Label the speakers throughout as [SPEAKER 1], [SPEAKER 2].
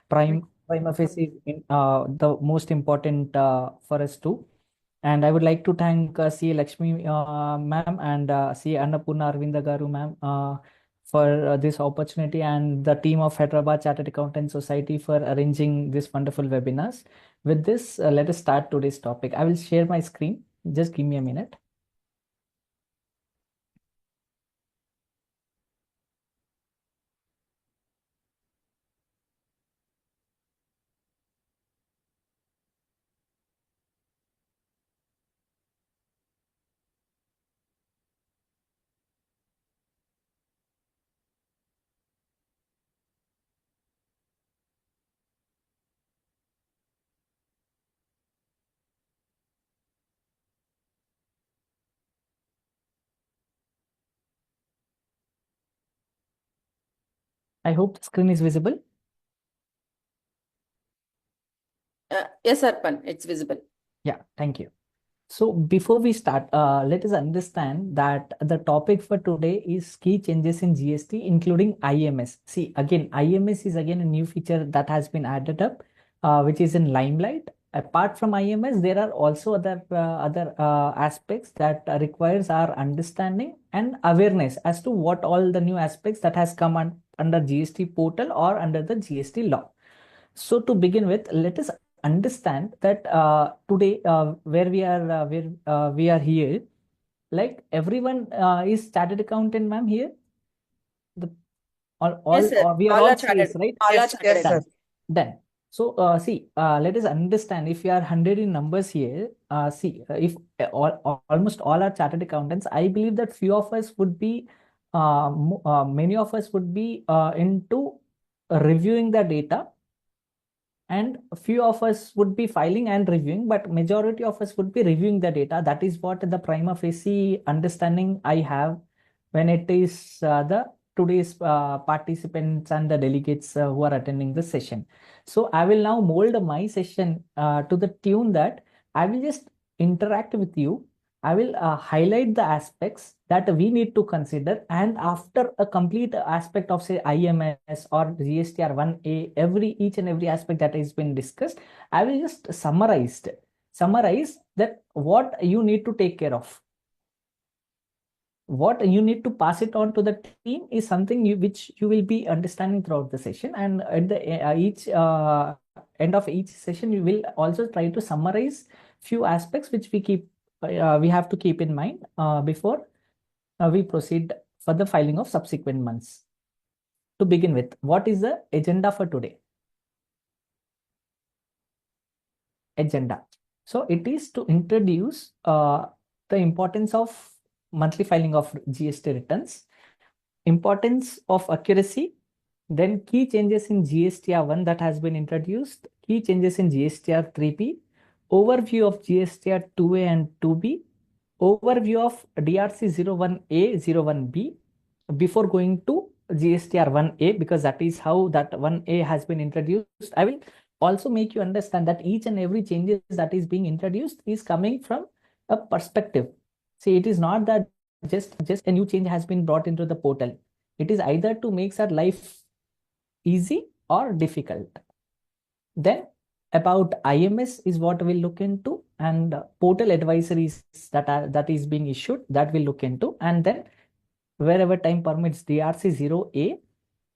[SPEAKER 1] prima facie the most important for us too. And I would like to thank C. Lakshmi ma'am and C. Annapurna Arvinda Garu ma'am for this opportunity, and the team of Hyderabad Chartered Accountant Society for arranging this wonderful webinars. With this, let us start today's topic. I will share my screen. Just give me a minute. I hope the screen is visible.
[SPEAKER 2] Yes, Arpan, it's visible.
[SPEAKER 1] Yeah, thank you. So before we start, let us understand that the topic for today is key changes in GST, including IMS. See, again, IMS is again a new feature that has been added up, which is in Limelight. Apart from IMS, there are also other aspects that requires our understanding and awareness as to what all the new aspects that has come under GST portal or under the GST law. So to begin with, let us understand that today where we are here, like everyone is chartered accountant, ma'am. Here, the
[SPEAKER 2] Yes, sir.
[SPEAKER 1] we are
[SPEAKER 2] All
[SPEAKER 1] all
[SPEAKER 2] are chartered.
[SPEAKER 1] CAs, right?
[SPEAKER 2] All are
[SPEAKER 3] Yes,
[SPEAKER 2] chartered
[SPEAKER 3] yes, sir.
[SPEAKER 2] accountants.
[SPEAKER 1] Done. So see, let us understand. If you are 100 in numbers here, see, if almost all are chartered accountants, I believe that few of us would be, many of us would be into reviewing the data, and a few of us would be filing and reviewing, but majority of us would be reviewing the data. That is what the prima facie understanding I have when it is the today's participants and the delegates who are attending the session. So I will now mold my session to the tune that I will just interact with you. I will highlight the aspects that we need to consider, and after a complete aspect of say IMS or GSTR-1A, each and every aspect that has been discussed, I will just summarize that what you need to take care of. What you need to pass it on to the team is something which you will be understanding throughout the session, and at the each end of each session, you will also try to summarize few aspects which we have to keep in mind before we proceed for the filing of subsequent months. To begin with, what is the agenda for today? Agenda. So it is to introduce the importance of monthly filing of GST returns, importance of accuracy, then key changes in GSTR-1 that has been introduced, key changes in GSTR-3P, overview of GSTR-2A and 2B, overview of DRC-01A, 01B, before going to GSTR-1A, because that is how that 1A has been introduced. I will also make you understand that each and every changes that is being introduced is coming from a perspective. See, it is not that just a new change has been brought into the portal. It is either to make our life easy or difficult. Then about IMS is what we'll look into, and portal advisories that is being issued, that we'll look into, and then wherever time permits, DRC-0A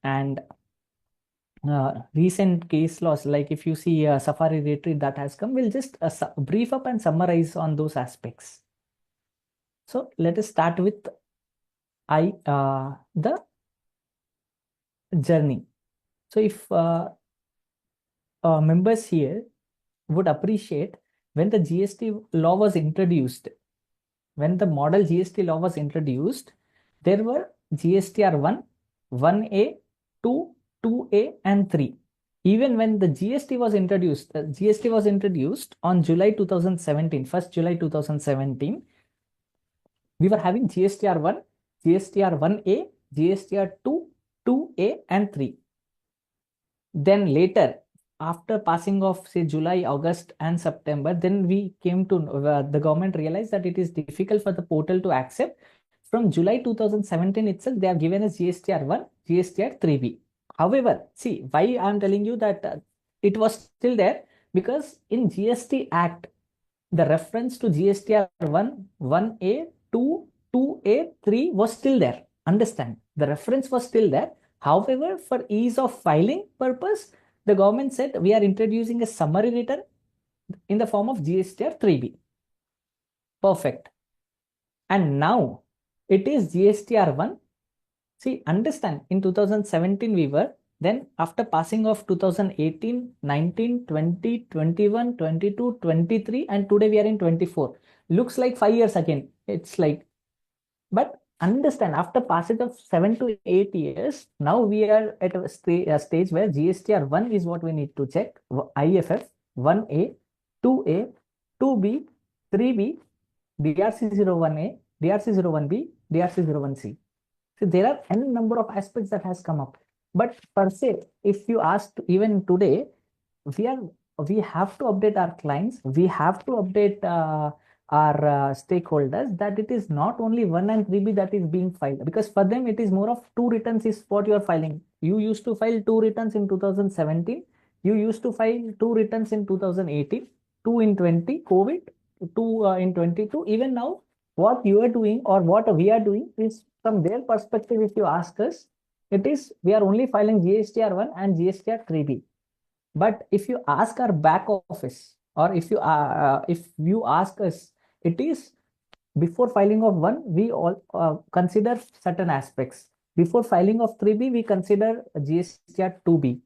[SPEAKER 1] and recent case laws, like if you see a Safari retreat that has come, we'll just brief up and summarize on those aspects. So let us start with the journey. So if members here would appreciate, when the GST law was introduced, when the model GST law was introduced, there were GSTR-1, 1A, 2, 2A, and 3. Even when the GST was introduced on July 2017, 1st July 2017, we were having GSTR-1, GSTR-1A, GSTR-2, 2A, and 3. Then later, after passing of say July, August, and September, then we came to the government realized that it is difficult for the portal to accept. From July 2017 itself, they have given us GSTR-1, GSTR-3B. However, see why I'm telling you that it was still there, because in GST Act, the reference to GSTR-1, 1A, 2, 2A, 3 was still there. Understand, the reference was still there. However, for ease of filing purpose, the government said we are introducing a summary return in the form of GSTR-3B. Perfect. And now it is GSTR-1. See, understand, in 2017 we were, then after passing of 2018, 19, 20, 21, 22, 23, and today we are in 24. Looks like 5 years again. It's like, but understand, after passage of 7 to 8 years, now we are at a stage where GSTR-1 is what we need to check. IFF, 1A, 2A, 2B, 3B, DRC01A, DRC01B, DRC01C. So there are n number of aspects that has come up. But per se, if you ask even today, we have to update our clients, we have to update our stakeholders that it is not only 1 and 3B that is being filed, because for them it is more of 2 returns is what you are filing. You used to file 2 returns in 2017, you used to file 2 returns in 2018, 2 in 20 COVID, 2 in 22. Even now what you are doing or what we are doing is, from their perspective, if you ask us, it is we are only filing GSTR-1 and GSTR-3B. But if you ask our back office, or if you ask us, it is before filing of 1, we all consider certain aspects. Before filing of 3B, we consider GSTR-2B,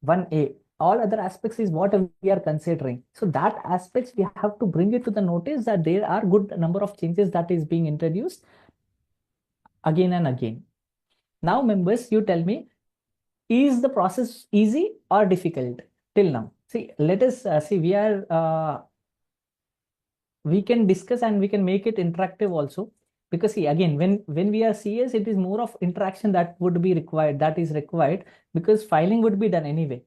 [SPEAKER 1] 1A. All other aspects is what we are considering. So that aspects we have to bring it to the notice that there are good number of changes that is being introduced again and again. Now, members, you tell me, is the process easy or difficult till now? See, let us see. We can discuss and we can make it interactive also, because see, again, when we are CS, it is more of interaction that would be required. That is required because filing would be done anyway.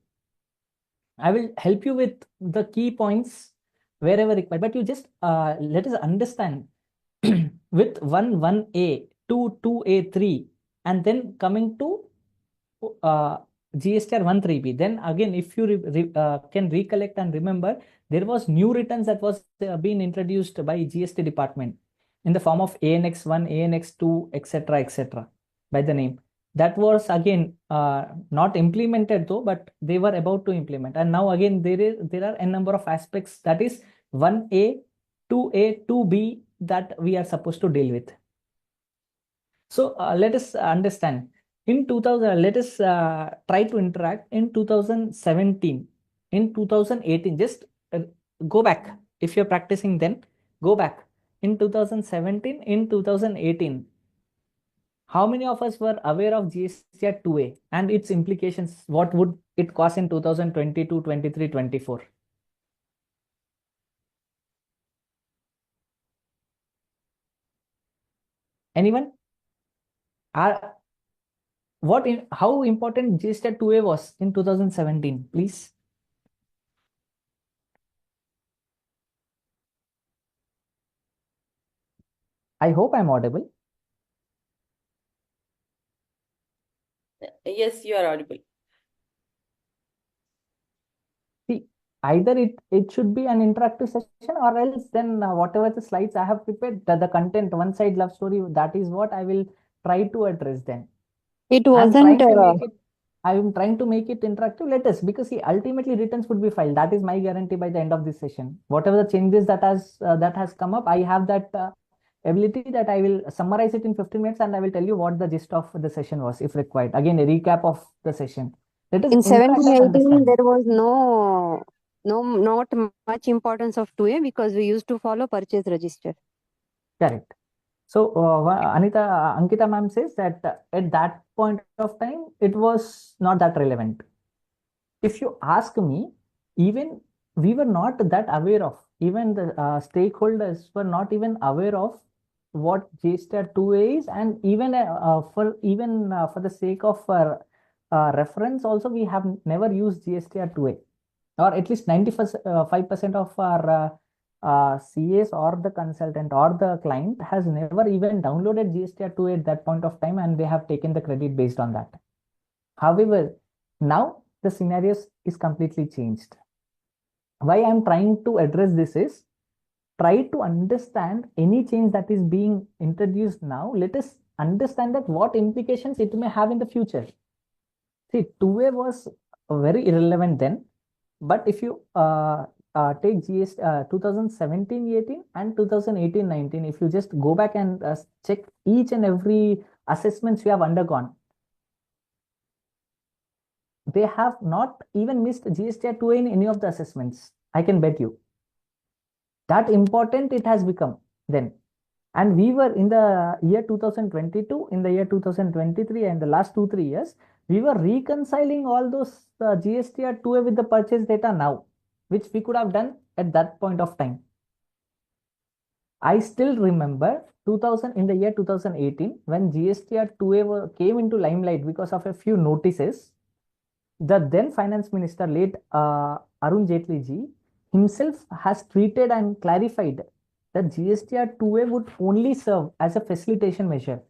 [SPEAKER 1] I will help you with the key points wherever required, but you just let us understand with 1A, 2A, 3, and then coming to GSTR-1 3B. Then again, if you can recollect and remember, there was new returns that was being introduced by GST department in the form of ANX1, ANX2, etc., etc. by the name. That was again not implemented though, but they were about to implement. And now again, there are a number of aspects, that is 1A, 2A, 2B that we are supposed to deal with. So let us understand. In 2000, let us try to interact in 2017, in 2018. Just go back. If you're practicing, then go back. In 2017, in 2018, how many of us were aware of GSTR-2A and its implications? What would it cost in 2022, 23, 24? Anyone? How important GSTR-2A was in 2017, please? I hope I'm audible.
[SPEAKER 2] Yes, you are audible.
[SPEAKER 1] See, either it should be an interactive session, or else then whatever the slides I have prepared, the content, one side love story, that is what I will try to address then.
[SPEAKER 3] It
[SPEAKER 1] I'm
[SPEAKER 3] wasn't.
[SPEAKER 1] trying to make it interactive. Let us, because see, ultimately returns would be filed. That is my guarantee by the end of this session. Whatever the changes that has come up, I have that ability that I will summarize it in 15 minutes and I will tell you what the gist of the session was, if required. Again, a recap of the session. Let us
[SPEAKER 3] In
[SPEAKER 1] interact
[SPEAKER 3] 17,
[SPEAKER 1] and
[SPEAKER 3] 18,
[SPEAKER 1] understand.
[SPEAKER 3] there was not much importance of 2A because we used to follow purchase register.
[SPEAKER 1] Correct. So Ankita ma'am says that at that point of time, it was not that relevant. If you ask me, even we were not that aware of, even the stakeholders were not even aware of what GSTR-2A is, and even for the sake of reference, also we have never used GSTR-2A, or at least 95% of our CAs or the consultant or the client has never even downloaded GSTR-2A at that point of time, and they have taken the credit based on that. However, now the scenarios is completely changed. Why I'm trying to address this is, try to understand any change that is being introduced now. Let us understand that what implications it may have in the future. See, 2A was very irrelevant then, but if you take GS 2017-18 and 2018-19, if you just go back and check each and every assessments we have undergone, they have not even missed GSTR-2A in any of the assessments. I can bet you. That important it has become then. And we were in the year 2022, in the year 2023, and the last 2-3 years, we were reconciling all those GSTR-2A with the purchase data now, which we could have done at that point of time. I still remember 2000 in the year 2018 when GSTR-2A came into limelight because of a few notices. The then finance minister, late Arun Jaitley ji, himself has tweeted and clarified that GSTR-2A would only serve as a facilitation measure.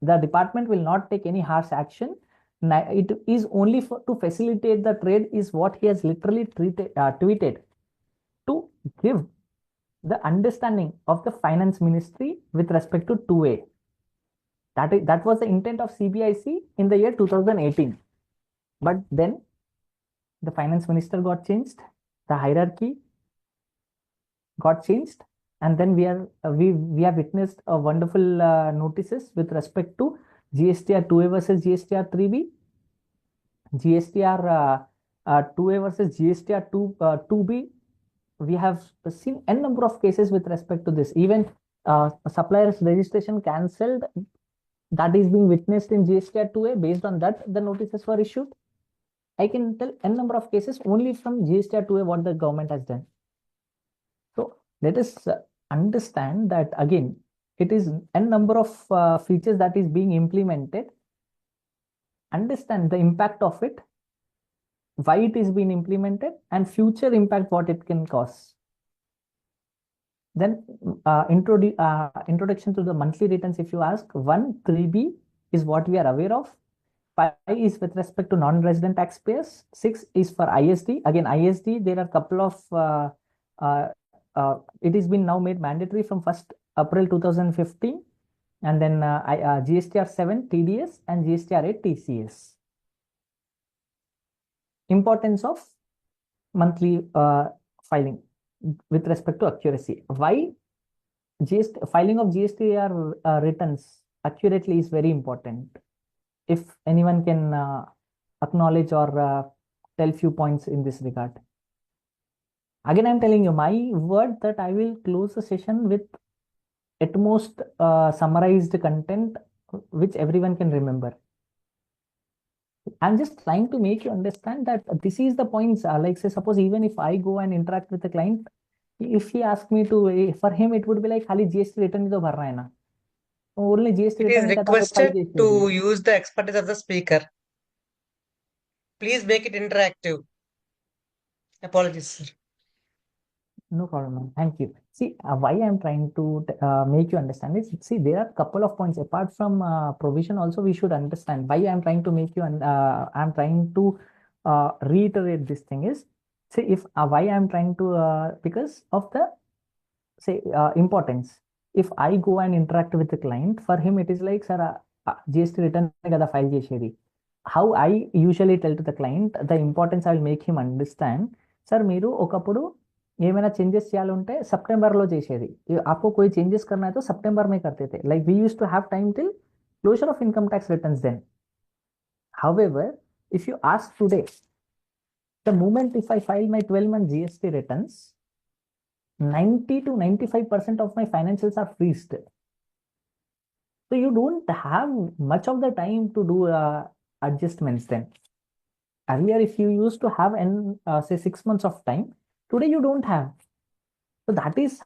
[SPEAKER 1] The department will not take any harsh action. It is only to facilitate the trade, is what he has literally tweeted, to give the understanding of the finance ministry with respect to 2A. That was the intent of CBIC in the year 2018. But then the finance minister got changed, the hierarchy got changed, and then we have witnessed a wonderful notices with respect to GSTR-2A versus GSTR-3B, GSTR-2A versus GSTR-2B. We have seen n number of cases with respect to this. Even suppliers registration cancelled, that is being witnessed in GSTR-2A. Based on that, the notices were issued. I can tell n number of cases only from GSTR-2A what the government has done. So let us understand that again, it is n number of features that is being implemented. Understand the impact of it, why it is being implemented, and future impact what it can cause. Then introduction to the monthly returns. If you ask, 3B is what we are aware of. 5 is with respect to non-resident taxpayers. 6 is for ISD. Again, ISD, there are a couple of, it has been now made mandatory from 1st April 2015. And then GSTR-7 TDS and GSTR-8 TCS. Importance of monthly filing with respect to accuracy. Why filing of GSTR returns accurately is very important. If anyone can acknowledge or tell few points in this regard. Again, I'm telling you my word that I will close the session with at most summarized content which everyone can remember. I'm just trying to make you understand that this is the points. Like say, suppose even if I go and interact with the client, if he asks me to, for him it would be like, खाली GST return ही तो भरना है ना. Only GST
[SPEAKER 4] It is
[SPEAKER 1] return
[SPEAKER 4] requested to use the expertise of the speaker. Please make it interactive. Apologies, sir.
[SPEAKER 1] No problem, ma'am. Thank you. See, why I'm trying to make you understand is, see, there are a couple of points apart from provision. Also, we should understand why I'm trying to make you and I'm trying to reiterate this thing is, see, if why I'm trying to because of the say importance. If I go and interact with the client, for him it is like, sir, GST return kada file chesedi. How I usually tell to the client, the importance I will make him understand. Sir, మీరు ఒకప్పుడు ఏమైనా చేంजेस చేయాలంటే సెప్టెంబర్లో చేసేది. आपको कोई changes करना है तो सितंबर में करते थे. Like we used to have time till closure of income tax returns then. However, if you ask today, the moment if I file my 12-month GST returns, 90 to 95% of my financials are freezed. So you don't have much of the time to do adjustments then. Earlier, if you used to have say 6 months of time, today you don't have. So that is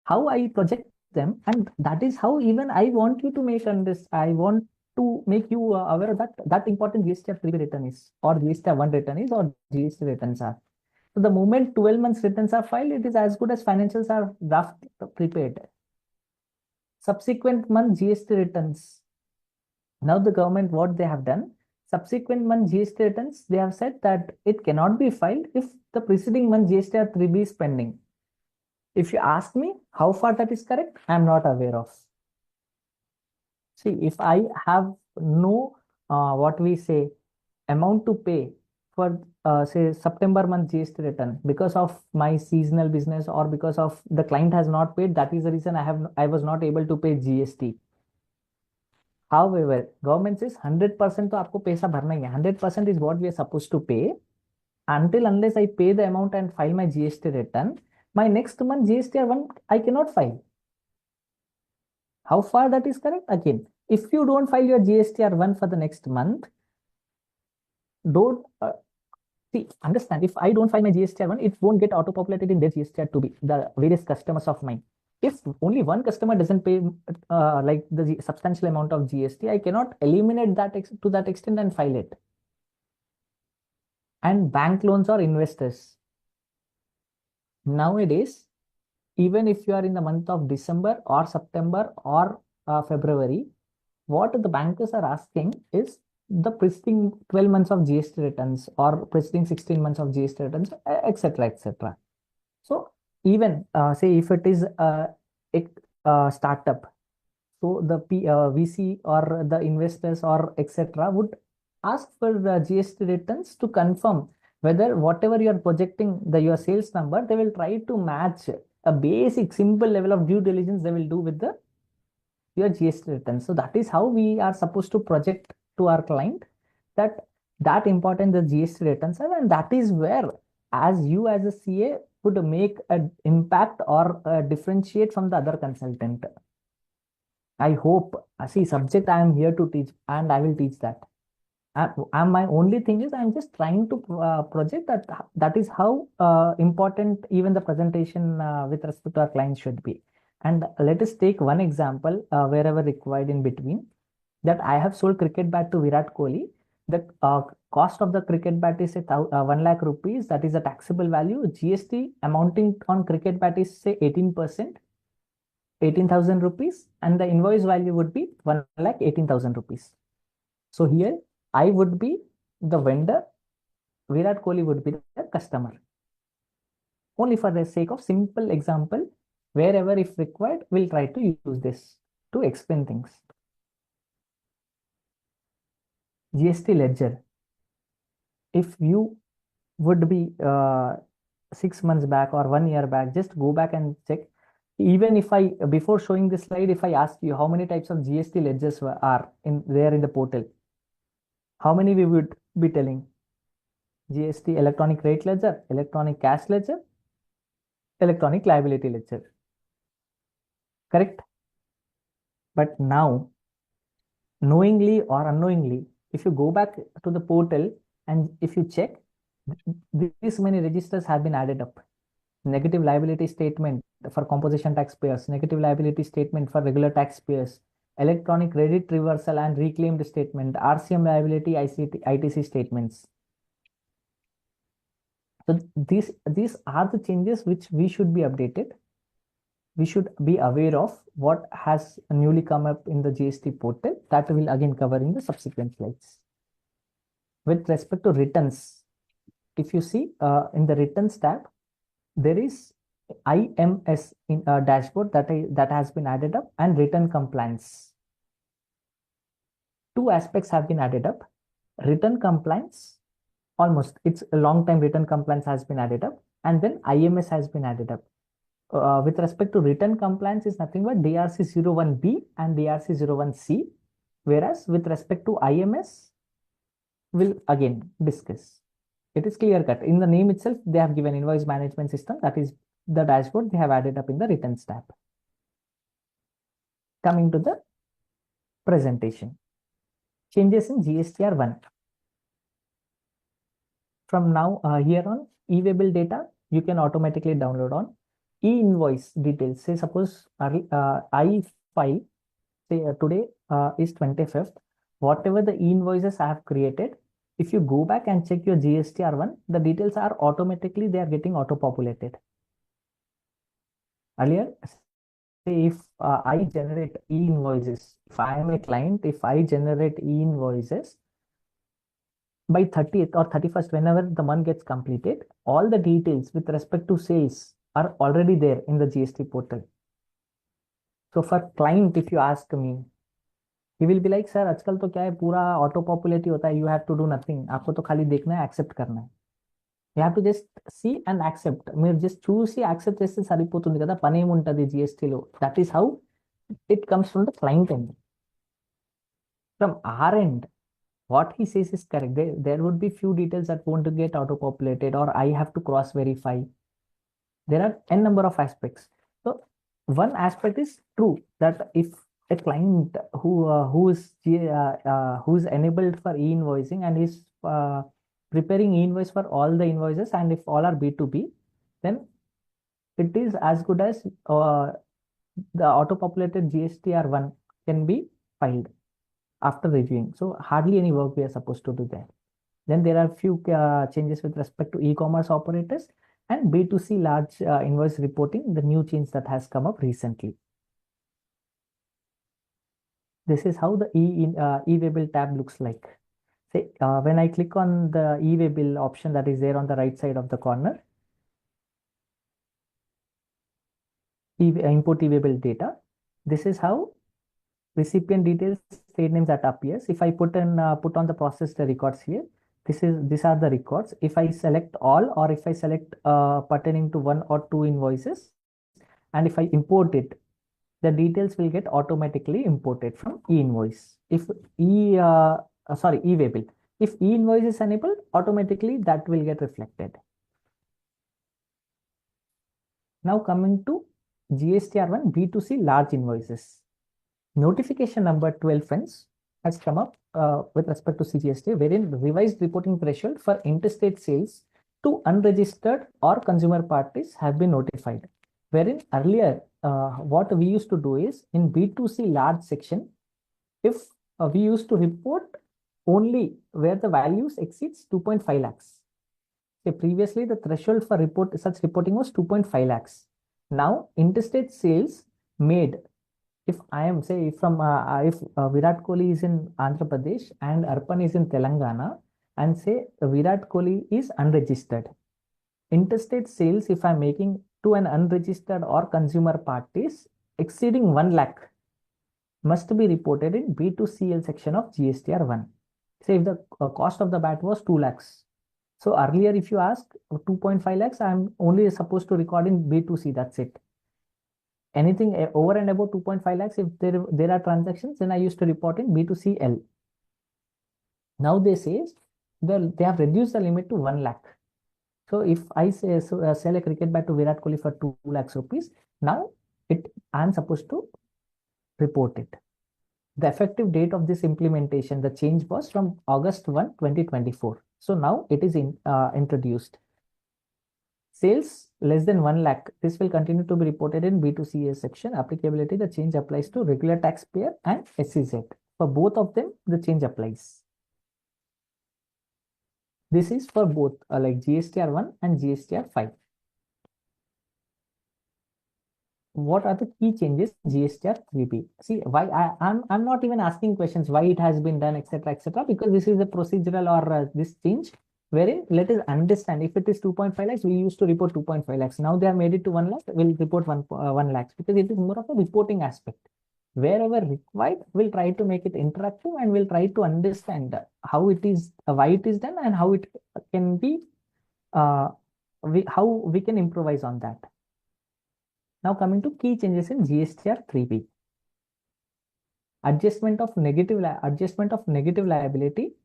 [SPEAKER 1] how I project them, and that is how even I want you to make this. I want to make you aware that important GSTR-3 return is, or GSTR-1 return is, or GST returns are. So the moment 12 months returns are filed, it is as good as financials are draft prepared. Subsequent month GST returns. Now the government, what they have done, subsequent month GST returns, they have said that it cannot be filed if the preceding month GSTR-3B is pending. If you ask me how far that is correct, I am not aware of. See, if I have no, what we say, amount to pay for, say, September month GST return because of my seasonal business or because of the client has not paid, that is the reason I was not able to pay GST. However, government says 100% तो आपको पैसा भरना ही है. 100% is what we are supposed to pay. Until unless I pay the amount and file my GST return, my next month GSTR-1 I cannot file. How far that is correct? Again, if you don't file your GSTR-1 for the next month, don't see, understand, if I don't file my GSTR-1, it won't get auto-populated in their GSTR-2B, the various customers of mine. If only one customer doesn't pay like the substantial amount of GST, I cannot eliminate that to that extent and file it. And bank loans or investors. Nowadays, even if you are in the month of December or September or February, what the bankers are asking is the preceding 12 months of GST returns or preceding 16 months of GST returns, etc., etc. So even say if it is a startup, so the VC or the investors or etc. would ask for the GST returns to confirm whether whatever you are projecting your sales number, they will try to match a basic simple level of due diligence they will do with your GST returns. So that is how we are supposed to project to our client that important the GST returns are, and that is where as you as a CA would make an impact or differentiate from the other consultant. I hope, see, subject I am here to teach and I will teach that. And my only thing is I'm just trying to project that is how important even the presentation with respect to our clients should be. And let us take one example wherever required in between, that I have sold cricket bat to Virat Kohli. The cost of the cricket bat is 1 lakh rupees. That is a taxable value. GST amounting on cricket bat is say 18%, 18,000 rupees, and the invoice value would be 1,18,000 rupees. So here I would be the vendor, Virat Kohli would be the customer. Only for the sake of simple example, wherever if required, we'll try to use this to explain things. GST ledger. If you would be 6 months back or 1 year back, just go back and check. Even if I, before showing this slide, if I ask you how many types of GST ledgers are there in the portal, how many we would be telling? GST electronic rate ledger, electronic cash ledger, electronic liability ledger. Correct? But now, knowingly or unknowingly, if you go back to the portal and if you check, these many registers have been added up. Negative liability statement for composition taxpayers, negative liability statement for regular taxpayers, electronic credit reversal and reclaimed statement, RCM liability, ITC statements. So these are the changes which we should be updated. We should be aware of what has newly come up in the GST portal. That we will again cover in the subsequent slides. With respect to returns, if you see in the returns tab, there is IMS in a dashboard that has been added up, and return compliance. Two aspects have been added up. Return compliance, almost it's a long time return compliance has been added up, and then IMS has been added up. With respect to return compliance is nothing but DRC-01B and DRC-01C, whereas with respect to IMS, we'll again discuss. It is clear cut. In the name itself, they have given Invoice Management System. That is the dashboard they have added up in the returns tab. Coming to the presentation. Changes in GSTR-1. From now here on, e-waybill data you can automatically download on. E-invoice details. Say suppose I file, say today is 25th. Whatever the e-invoices I have created, if you go back and check your GSTR-1, the details are automatically, they are getting auto-populated. Earlier, say if I generate e-invoices, if I am a client, if I generate e-invoices, by 30th or 31st, whenever the month gets completed, all the details with respect to sales are already there in the GST portal. So for client, if you ask me, he will be like, sir, आजकल तो क्या है, पूरा auto populate ही होता है, you have to do nothing, आपको तो खाली देखना है, एक्सेप्ट करना है. You have to just see and accept. మీరు just చూసి యాక్సెప్ట్ చేస్తే సరిపోతుంది కదా, పని ఏముంటది జిఎస్టీలో. That is how it comes from the client end. From our end, what he says is correct. There would be few details that won't get auto-populated, or I have to cross-verify. There are n number of aspects. So one aspect is true, that if a client who is enabled for e-invoicing and is preparing e-invoice for all the invoices, and if all are B2B, then it is as good as the auto-populated GSTR-1 can be filed after reviewing. So hardly any work we are supposed to do there. Then there are few changes with respect to e-commerce operators and B2C large invoice reporting, the new change that has come up recently. This is how the e-waybill tab looks like. Say, when I click on the e-waybill option that is there on the right side of the corner, import e-waybill data, this is how recipient details, trade names that appears. If I put on the processed records here, these are the records. If I select all, or if I select pertaining to 1 or 2 invoices, and if I import it, the details will get automatically imported from e-invoice. If e-waybill. If e-invoice is enabled, automatically that will get reflected. Now coming to GSTR-1 B2C large invoices. Notification number 12 friends has come up with respect to CGST, wherein revised reporting threshold for interstate sales to unregistered or consumer parties have been notified. Wherein earlier, what we used to do is in B2C large section, if we used to report only where the values exceeds 2.5 lakhs. So previously, the threshold for such reporting was 2.5 lakhs. Now, interstate sales made, if I am say from if Virat Kohli is in Andhra Pradesh and Arpan is in Telangana, and say Virat Kohli is unregistered, interstate sales, if I'm making to an unregistered or consumer parties exceeding 1 lakh, must be reported in B2CL section of GSTR-1. Say if the cost of the bat was 2 lakhs. So earlier, if you ask 2.5 lakhs, I'm only supposed to record in B2C, that's it. Anything over and above 2.5 lakhs, if there are transactions, then I used to report in B2CL. Now they say they have reduced the limit to 1 lakh. So if I say sell a cricket bat to Virat Kohli for 2 lakhs rupees, now I'm supposed to report it. The effective date of this implementation, the change was from August 1, 2024. So now it is introduced. Sales less than 1 lakh, this will continue to be reported in B2CA section. Applicability, the change applies to regular taxpayer and SEZ. For both of them, the change applies. This is for both like GSTR-1 and GSTR-5. What are the key changes GSTR-3B? See, why I'm not even asking questions why it has been done, etc., because this is a procedural or this change wherein let us understand. If it is 2.5 lakhs, we used to report 2.5 lakhs. Now they have made it to 1 lakh, we'll report 1 lakhs, because it is more of a reporting aspect. Wherever required, we'll try to make it interactive and we'll try to understand how it is, why it is done, and how it can be, how we can improvise on that. Now coming to key changes in GSTR-3B. Adjustment of negative liability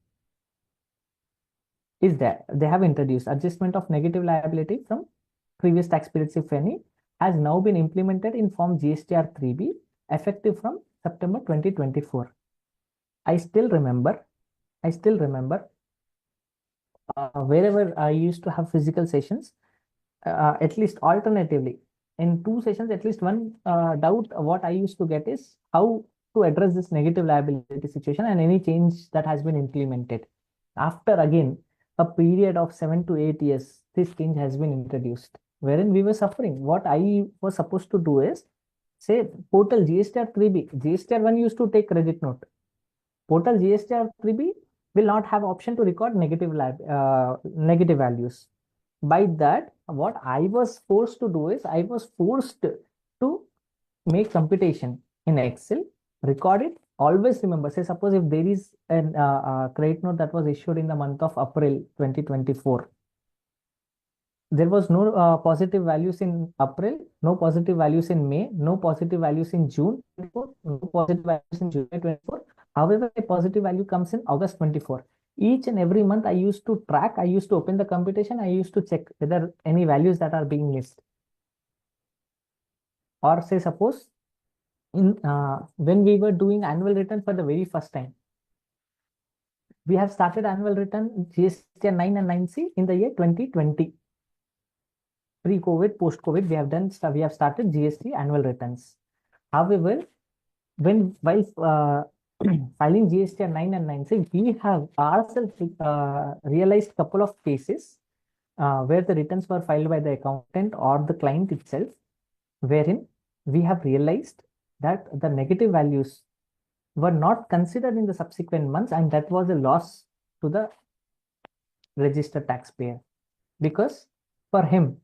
[SPEAKER 1] is there. They have introduced adjustment of negative liability from previous tax periods, if any, has now been implemented in form GSTR-3B, effective from September 2024. I still remember wherever I used to have physical sessions, at least alternatively, in 2 sessions, at least one doubt what I used to get is how to address this negative liability situation and any change that has been implemented. After again a period of 7 to 8 years, this change has been introduced, wherein we were suffering. What I was supposed to do is say portal GSTR-3B, GSTR-1 used to take credit note. Portal GSTR-3B, will not have option to record negative values. By that, what I was forced to do is I was forced to make computation in Excel, record it. Always remember, say suppose if there is a credit note that was issued in the month of April 2024, there was no positive values in April, no positive values in May, no positive values in June 24, no positive values in July 24. However, a positive value comes in August 24. Each and every month I used to track, I used to open the computation, I used to check whether any values that are being missed. Or say suppose in when we were doing annual return for the very first time, we have started annual return GSTR 9 and 9C in the year 2020. Pre-COVID, post-COVID, we have started GST annual returns. However, while filing GSTR 9 and 9C, we have ourselves realized couple of cases where the returns were filed by the accountant or the client itself, wherein we have realized that the negative values were not considered in the subsequent months, and that was a loss to the registered taxpayer, because for him,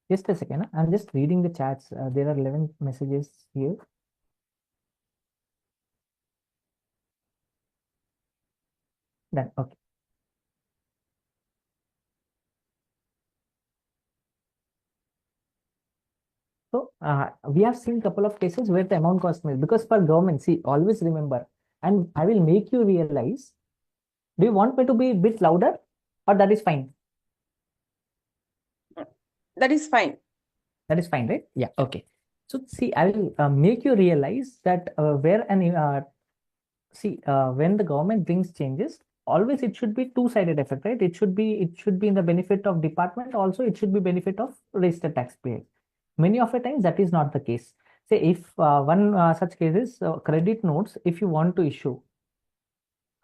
[SPEAKER 1] just a second, I'm just reading the chats. There are 11 messages here. Done. Okay. So we have seen a couple of cases where the amount was missed, because for government, see, always remember, and I will make you realize. Do you want me to be a bit louder, or that is fine?
[SPEAKER 2] That is fine.
[SPEAKER 1] That is fine, right? Yeah. Okay. So see, I will make you realize that when the government brings changes, always it should be two-sided effect, right? It should be in the benefit of department. Also, it should be benefit of registered taxpayer. Many of the times that is not the case. Say if one such cases, credit notes, if you want to issue,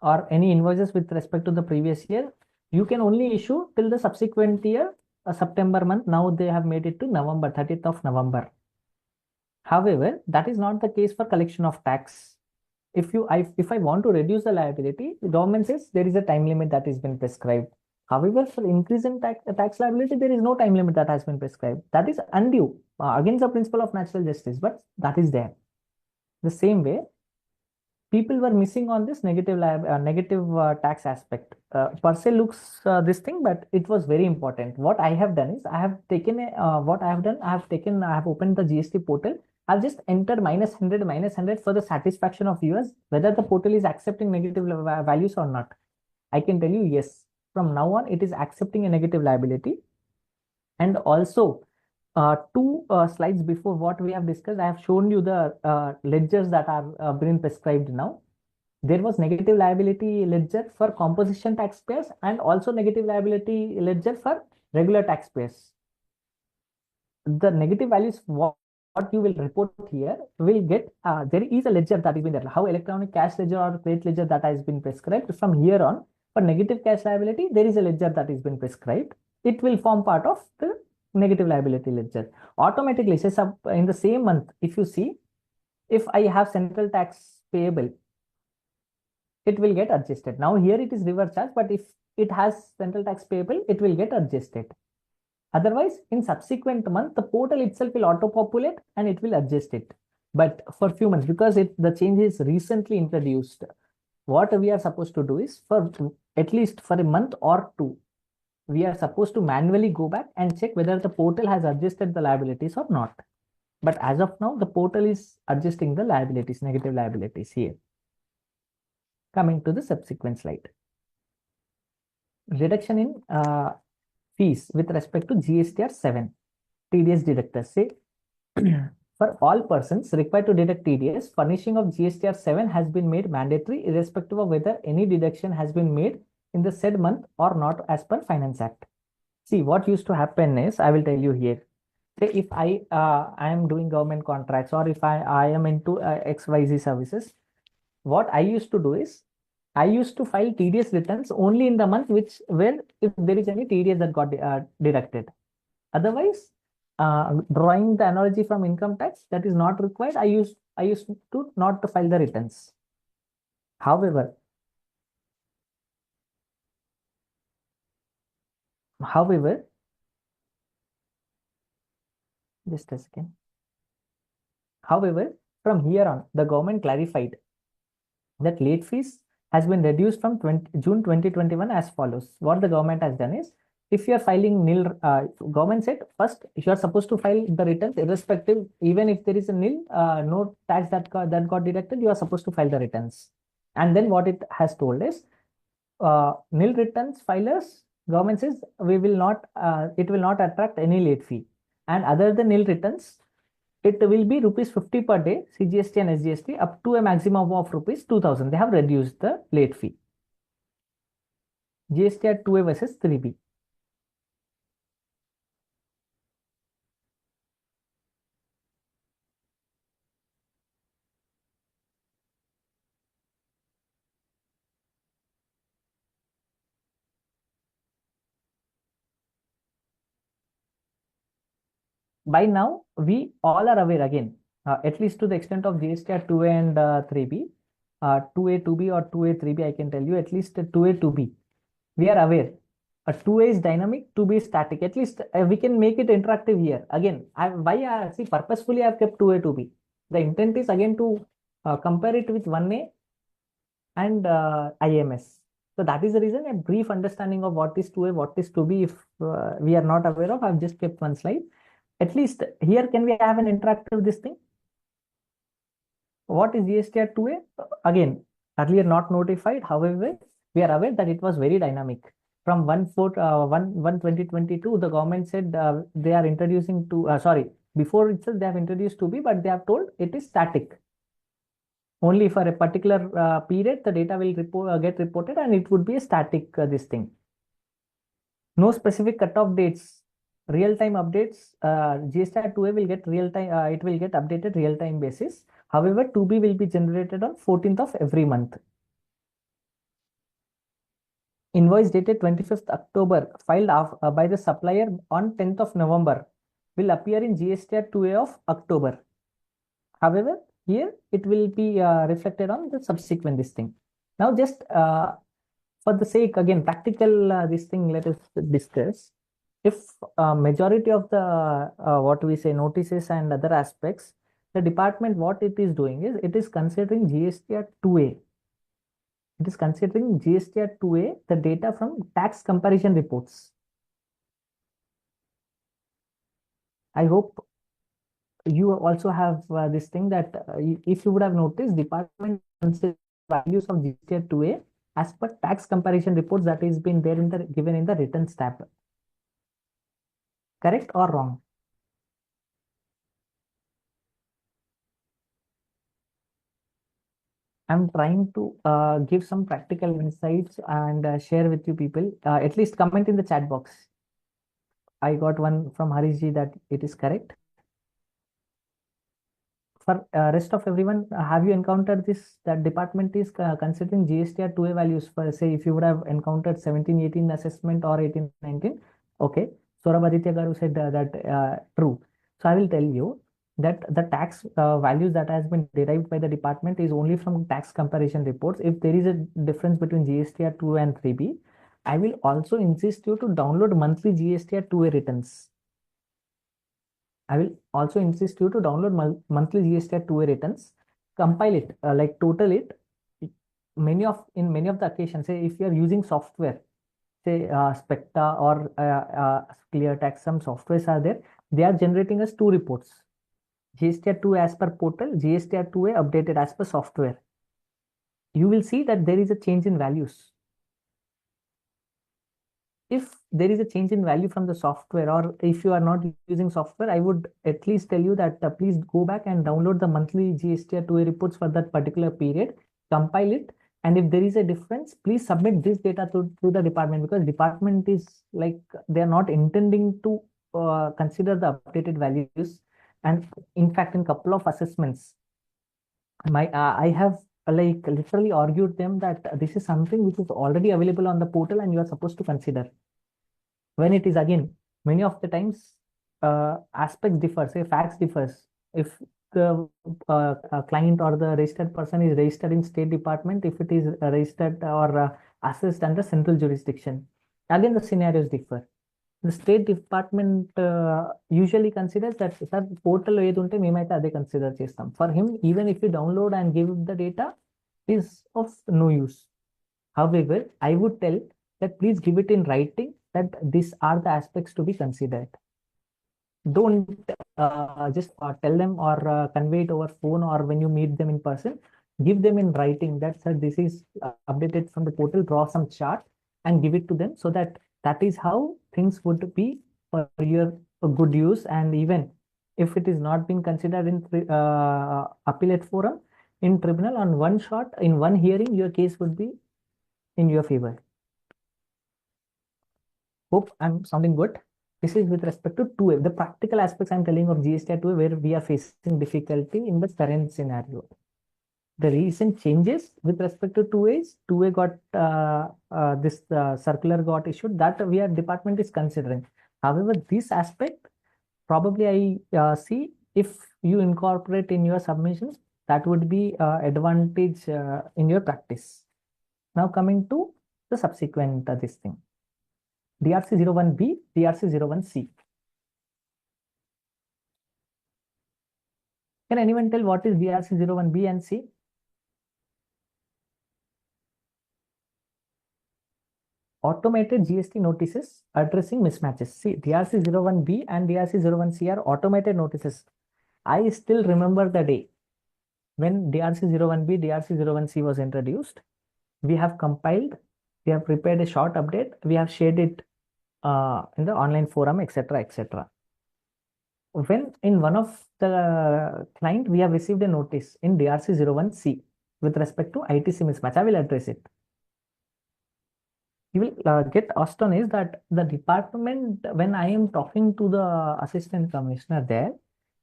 [SPEAKER 1] or any invoices with respect to the previous year, you can only issue till the subsequent year, September month. Now they have made it to November, 30th of November. However, that is not the case for collection of tax. If I want to reduce the liability, the government says there is a time limit that has been prescribed. However, for increase in tax liability, there is no time limit that has been prescribed. That is undue against the principle of natural justice, but that is there. The same way, people were missing on this negative tax aspect. Per se looks this thing, but it was very important. What I have done is I have opened the GST portal. I've just entered -100 for the satisfaction of viewers, whether the portal is accepting negative values or not. I can tell you, yes, from now on, it is accepting a negative liability. And also, two slides before what we have discussed, I have shown you the ledgers that are being prescribed now. There was negative liability ledger for composition taxpayers and also negative liability ledger for regular taxpayers. The negative values, what you will report here will get, there is a ledger that has been there. How electronic cash ledger or credit ledger that has been prescribed, from here on, for negative cash liability, there is a ledger that has been prescribed. It will form part of the negative liability ledger. Automatically, say in the same month, if you see, if I have central tax payable, it will get adjusted. Now here it is reverse charge, but if it has central tax payable, it will get adjusted. Otherwise, in subsequent month, the portal itself will auto-populate and it will adjust it. But for few months, because the change is recently introduced, what we are supposed to do is, for at least for a month or two, we are supposed to manually go back and check whether the portal has adjusted the liabilities or not. But as of now, the portal is adjusting the liabilities, negative liabilities here. Coming to the subsequent slide. Reduction in fees with respect to GSTR 7. TDS deductors. Say, for all persons required to deduct TDS, furnishing of GSTR 7 has been made mandatory, irrespective of whether any deduction has been made in the said month or not, as per Finance Act. See, what used to happen is, I will tell you here. Say if I am doing government contracts, or if I am into XYZ services, what I used to do is, I used to file TDS returns only in the month where if there is any TDS that got deducted. Otherwise, drawing the analogy from income tax, that is not required. I used to not to file the returns. However, just a second. However, from here on, the government clarified that late fees has been reduced from June 2021 as follows. What the government has done is, if you are filing nil, government said first you are supposed to file the returns irrespective, even if there is a nil, no tax that got deducted, you are supposed to file the returns. And then what it has told is, nil returns filers, government says we will not, it will not attract any late fee. And other than nil returns, it will be rupees 50 per day, CGST and SGST, up to a maximum of rupees 2000. They have reduced the late fee. GSTR-2A versus 3B. By now, we all are aware again, at least to the extent of GSTR-2A and 3B, 2A, 2B or 2A, 3B, I can tell you at least 2A, 2B. We are aware. 2A is dynamic, 2B is static. At least we can make it interactive here. Again, see, purposefully I've kept 2A, 2B. The intent is again to compare it with 1A and IMS. So that is the reason a brief understanding of what is 2A, what is 2B, if we are not aware of, I've just kept one slide. At least here, can we have an interactive this thing? What is GSTR-2A? Again, earlier not notified. However, we are aware that it was very dynamic. From 1/4/1/2022, the government said they are introducing before itself they have introduced 2B, but they have told it is static. Only for a particular period, the data will get reported, and it would be a static this thing. No specific cutoff dates. Real-time updates, GSTR-2A will get real-time, it will get updated real-time basis. However, 2B will be generated on 14th of every month. Invoice dated 25th October, filed by the supplier on 10th of November, will appear in GSTR-2A of October. However, here it will be reflected on the subsequent this thing. Now, just for the sake, again, practical this thing, let us discuss. If majority of the what we say notices and other aspects, the department, what it is doing is, it is considering GSTR-2A. It is considering GSTR-2A, the data from tax comparison reports. I hope you also have this thing that if you would have noticed, department considers values of GSTR-2A as per tax comparison reports that is been there in the given in the returns tab. Correct or wrong? I'm trying to give some practical insights and share with you people. At least comment in the chat box. I got one from Harishji that it is correct. For rest of everyone, have you encountered this? That department is considering GSTR-2A values for, say, if you would have encountered 17-18 assessment or 18-19. Okay. Saurabh Aditya Garu said that true. So I will tell you that the tax values that has been derived by the department is only from tax comparison reports. If there is a difference between GSTR-2 and 3B, I will also insist you to download monthly GSTR-2A returns. I will also insist you to download monthly GSTR-2A returns, compile it, like total it. In many of the occasions, say if you are using software, say Specta or ClearTax, some softwares are there. They are generating us two reports. GSTR-2A as per portal, GSTR-2A updated as per software. You will see that there is a change in values. If there is a change in value from the software, or if you are not using software, I would at least tell you that please go back and download the monthly GSTR-2A reports for that particular period, compile it, and if there is a difference, please submit this data to the department, because department is like, they are not intending to consider the updated values. And in fact, in couple of assessments, I have like literally argued them that this is something which is already available on the portal and you are supposed to consider. When it is again, many of the times aspects differ, say facts differs. If the client or the registered person is registered in state department, if it is registered or assessed under central jurisdiction, again the scenarios differ. The state department usually considers that sir portal ఏది ఉంటే మేమైతే అదే consider చేస్తాం. For him, even if you download and give the data, is of no use. However, I would tell that please give it in writing that these are the aspects to be considered. Don't just tell them or convey it over phone or when you meet them in person. Give them in writing that sir this is updated from the portal. Draw some chart and give it to them so that that is how things would be for your good use. And even if it is not being considered in appellate forum, in tribunal, on one shot, in one hearing, your case would be in your favor. Hope I'm sounding good. This is with respect to 2A. The practical aspects I'm telling of GSTR-2A where we are facing difficulty in the current scenario. The recent changes with respect to 2A is 2A got this circular got issued that we are department is considering. However, this aspect probably I see if you incorporate in your submissions, that would be advantage in your practice. Now coming to the subsequent this thing. DRC-01B, DRC-01C. Can anyone tell what is DRC-01B and C? Automated GST notices addressing mismatches. See, DRC-01B and DRC-01C are automated notices. I still remember the day when DRC-01B, DRC-01C was introduced. We have compiled, we have prepared a short update, we have shared it in the online forum, etc., etc. When in one of the client, we have received a notice in DRC-01C with respect to ITC mismatch. I will address it. You will get astonished that the department, when I am talking to the assistant commissioner there,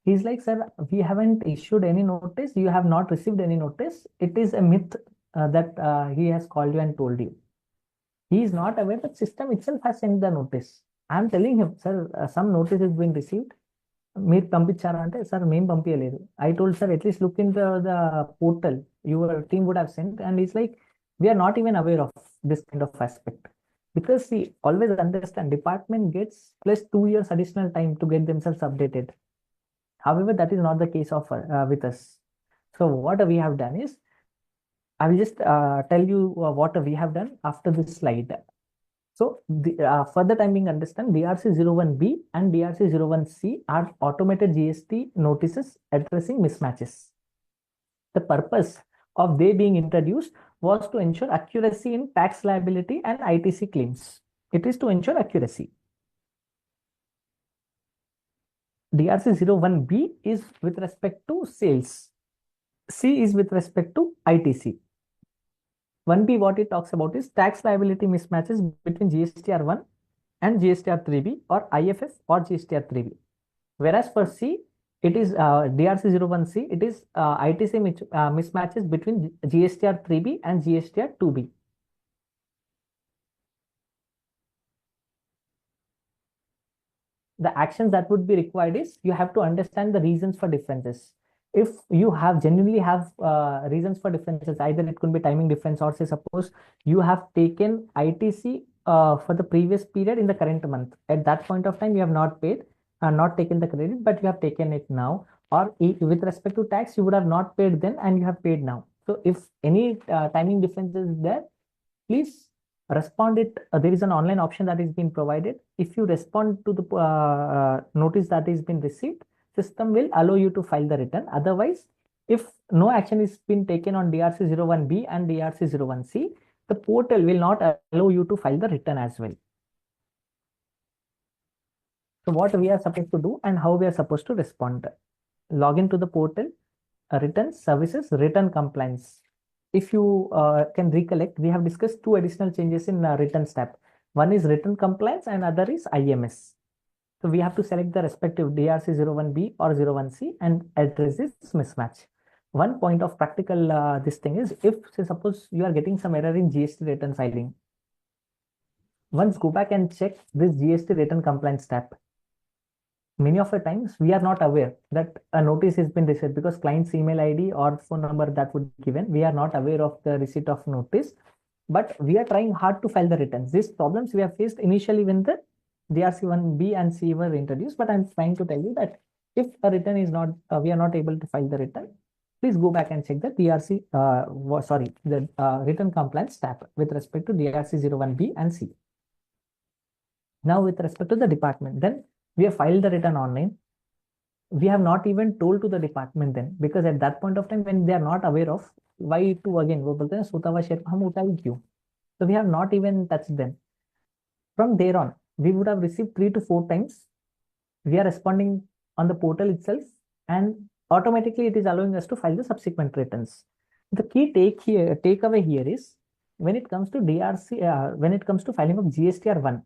[SPEAKER 1] he's like, sir, we haven't issued any notice. You have not received any notice. It is a myth that he has called you and told you. He is not aware that system itself has sent the notice. I am telling him, sir, some notice is being received. మీరు పంపించారా అంటే sir మేము పంపించలేదు. I told sir, at least look in the portal. Your team would have sent, and it's like we are not even aware of this kind of aspect, because see, always understand department gets plus 2 years additional time to get themselves updated. However, that is not the case of with us. So what we have done is, I will just tell you what we have done after this slide. So for the time being, understand DRC-01B and DRC-01C are automated GST notices addressing mismatches. The purpose of they being introduced was to ensure accuracy in tax liability and ITC claims. It is to ensure accuracy. DRC-01B is with respect to sales. C is with respect to ITC. 1B, what it talks about is tax liability mismatches between GSTR-1 and GSTR-3B or IFF or GSTR-3B. Whereas for C, it is DRC-01C, it is ITC mismatches between GSTR-3B and GSTR-2B. The actions that would be required is you have to understand the reasons for differences. If you have genuinely have reasons for differences, either it could be timing difference or say suppose you have taken ITC for the previous period in the current month. At that point of time, you have not paid, not taken the credit, but you have taken it now. Or with respect to tax, you would have not paid then and you have paid now. So if any timing difference is there, please respond it. There is an online option that is being provided. If you respond to the notice that is been received, system will allow you to file the return. Otherwise, if no action is been taken on DRC-01B and DRC-01C, the portal will not allow you to file the return as well. So what we are supposed to do and how we are supposed to respond. Log into the portal, return services, return compliance. If you can recollect, we have discussed 2 additional changes in return step. One is return compliance and other is IMS. So we have to select the respective DRC-01B or 01C and address this mismatch. one point of practical this thing is, if say suppose you are getting some error in GST return filing, once go back and check this GST return compliance tab. Many of the times we are not aware that a notice has been received because client's email ID or phone number that would be given. We are not aware of the receipt of notice, but we are trying hard to file the returns. These problems we have faced initially when the GRC-1B and C were introduced, but I'm trying to tell you that if a return is not, we are not able to file the return, please go back and check the return compliance tab with respect to GRC-01B and C. Now with respect to the department, then we have filed the return online. We have not even told to the department then, because at that point of time when they are not aware of, why to again वो बोलते हैं सोता हुआ share हम उठाई क्यों? So we have not even touched them. From there on, we would have received 3 to 4 times. We are responding on the portal itself, and automatically it is allowing us to file the subsequent returns. The key takeaway here is, when it comes to DRC, when it comes to filing of GSTR-1,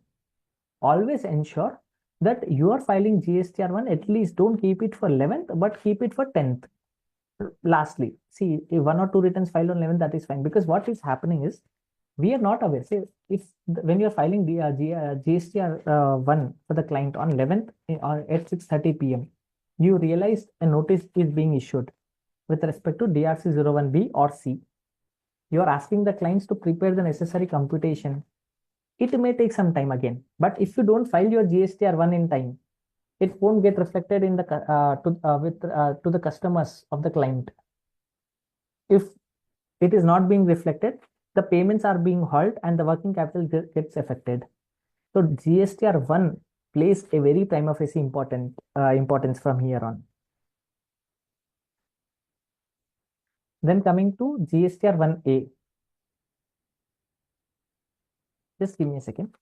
[SPEAKER 1] always ensure that you are filing GSTR-1, at least don't keep it for 11th, but keep it for 10th. Lastly, see, if 1 or 2 returns filed on 11th, that is fine, because what is happening is, we are not aware. Say, when you are filing the GSTR-1 for the client on 11th or at 6:30 p.m., you realize a notice is being issued with respect to DRC-01B or C. You are asking the clients to prepare the necessary computation. It may take some time again, but if you don't file your GSTR-1 in time, it won't get reflected in the to the customers of the client. If it is not being reflected, the payments are being halted and the working capital gets affected. So GSTR-1 plays a very prima facie importance from here on. Then coming to GSTR-1A. Just give me a second.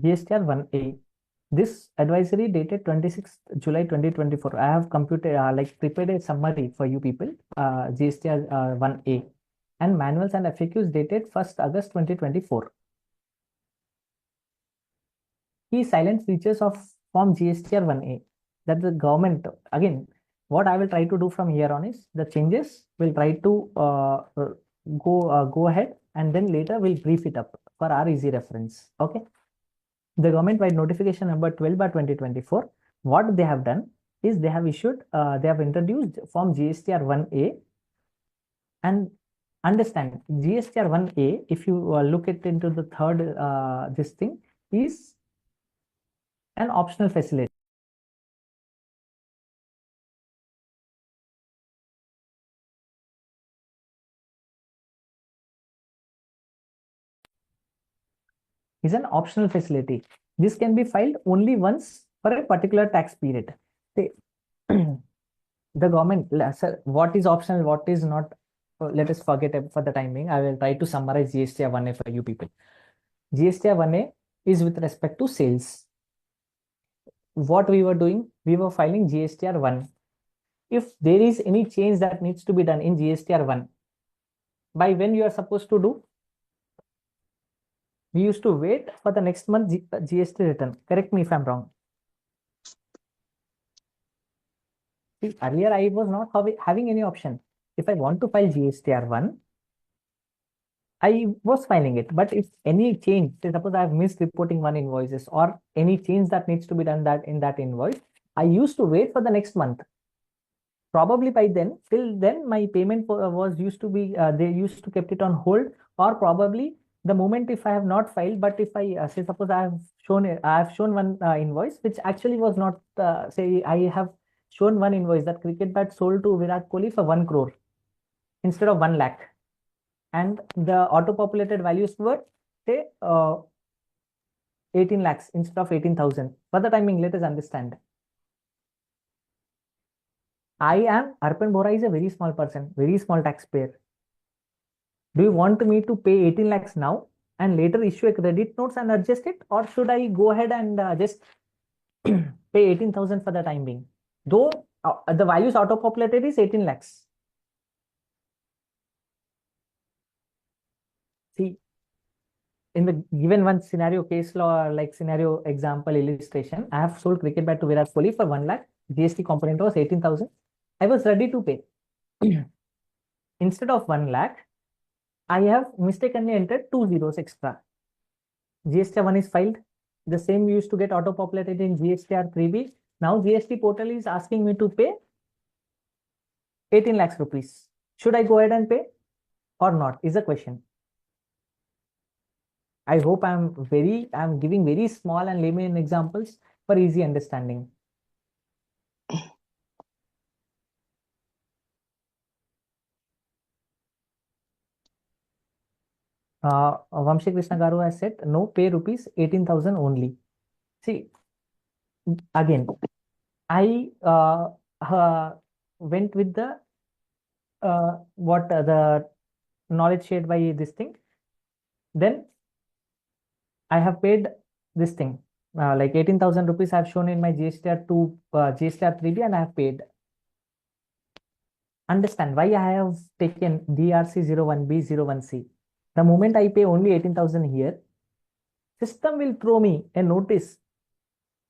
[SPEAKER 1] GSTR-1A. This advisory dated 26th July 2024. I have prepared a summary for you people, GSTR-1A, and manuals and FAQs dated 1st August 2024. Key silent features of Form GSTR-1A, that the government, again, what I will try to do from here on is the changes will try to go ahead, and then later we'll brief it up for our easy reference. Okay. The government-wide notification number 12/2024, what they have done is they have introduced Form GSTR-1A, and understand GSTR-1A, if you look at into the third, this thing is an optional facility. Is an optional facility. This can be filed only once for a particular tax period. Say, the government, sir, what is optional, what is not, let us forget it for the time being. I will try to summarize GSTR-1A for you people. GSTR-1A is with respect to sales. What we were doing, we were filing GSTR-1. If there is any change that needs to be done in GSTR-1, by when you are supposed to do? We used to wait for the next month GST return. Correct me if I'm wrong. See, earlier I was not having any option. If I want to file GSTR-1, I was filing it. But if any change, say suppose I have missed reporting one invoices or any change that needs to be done in that invoice, I used to wait for the next month. Probably by then, till then, my payment was used to be, they used to kept it on hold, or probably the moment if I have not filed, but if I say suppose I have shown one invoice which actually was not, say I have shown one invoice that cricket bat sold to Virat Kohli for 1 crore instead of 1 lakh, and the auto-populated values were say 18 lakhs instead of 18,000. For the timing, let us understand. Arpan Bohra is a very small person, very small taxpayer. Do you want me to pay 18 lakhs now and later issue a credit notes and adjust it, or should I go ahead and just pay 18,000 for the time being? Though the values auto-populated is 18 lakhs. See, in the given one scenario case law, like scenario example illustration, I have sold cricket bat to Virat Kohli for 1 lakh. GST component was 18,000. I was ready to pay. Instead of 1 lakh, I have mistakenly entered 2 zeros extra. GSTR-1 is filed. The same used to get auto-populated in GSTR-3B. Now GST portal is asking me to pay 18 lakhs rupees. Should I go ahead and pay or not is the question. I hope I'm giving very small and layman examples for easy understanding. Vamshi Krishna Garu has said, no, pay rupees 18,000 only. See, again, I went with the the knowledge shared by this thing. Then I have paid this thing, like 18,000 rupees I have shown in my GSTR2, GSTR3B, and I have paid. Understand why I have taken DRC01B, 01C. The moment I pay only 18,000 here, system will throw me a notice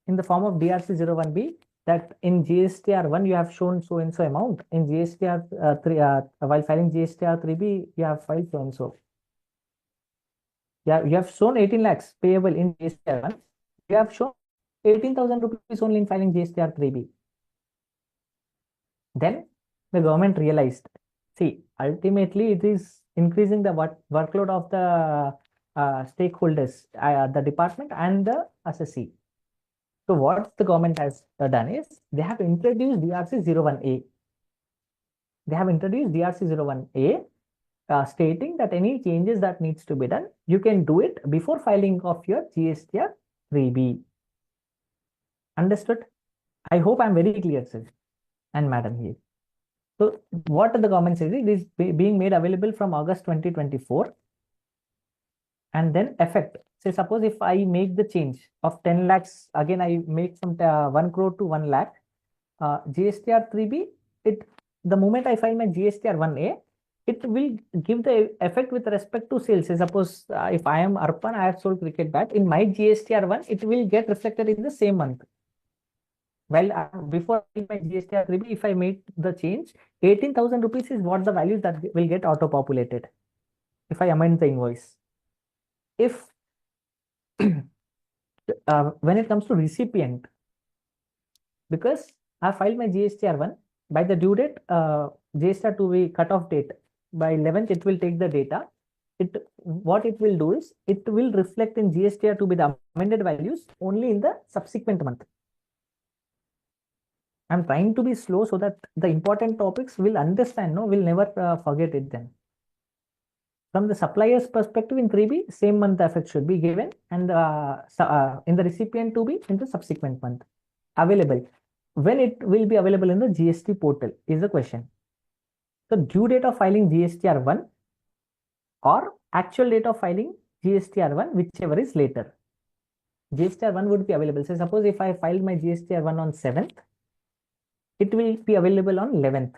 [SPEAKER 1] in the form of DRC01B that in GSTR1 you have shown so and so amount. In GSTR3, while filing GSTR3B, you have filed so and so. Yeah, you have shown 18 lakhs payable in GSTR1. You have shown 18,000 rupees only in filing GSTR3B. Then the government realized, see, ultimately it is increasing the workload of the stakeholders, the department and the assessee. So what the government has done is they have introduced DRC01A. They have introduced DRC01A, stating that any changes that needs to be done, you can do it before filing of your GSTR3B. Understood? I hope I'm very clear, sir and madam here. So what the government says, it is being made available from August 2024, and then effect. Say suppose if I make the change of 10 lakhs, again I make from 1 crore to 1 lakh, GSTR3B, the moment I file my GSTR-1A, it will give the effect with respect to sales. Say suppose if I am Arpan, I have sold cricket bat, in my GSTR1, it will get reflected in the same month. Well, before my GSTR3B, if I make the change, 18,000 rupees is what the values that will get auto-populated if I amend the invoice. If when it comes to recipient, because I filed my GSTR1 by the due date, GSTR2B cutoff date, by 11th, it will take the data. What it will do is it will reflect in GSTR2B the amended values only in the subsequent month. I'm trying to be slow so that the important topics will understand, no, will never forget it then. From the supplier's perspective in 3B, same month the effect should be given, and in the recipient 2B in the subsequent month. Available. When it will be available in the GST portal is the question. So due date of filing GSTR1 or actual date of filing GSTR1, whichever is later. GSTR1 would be available. So suppose if I filed my GSTR1 on 7th, it will be available on 11th,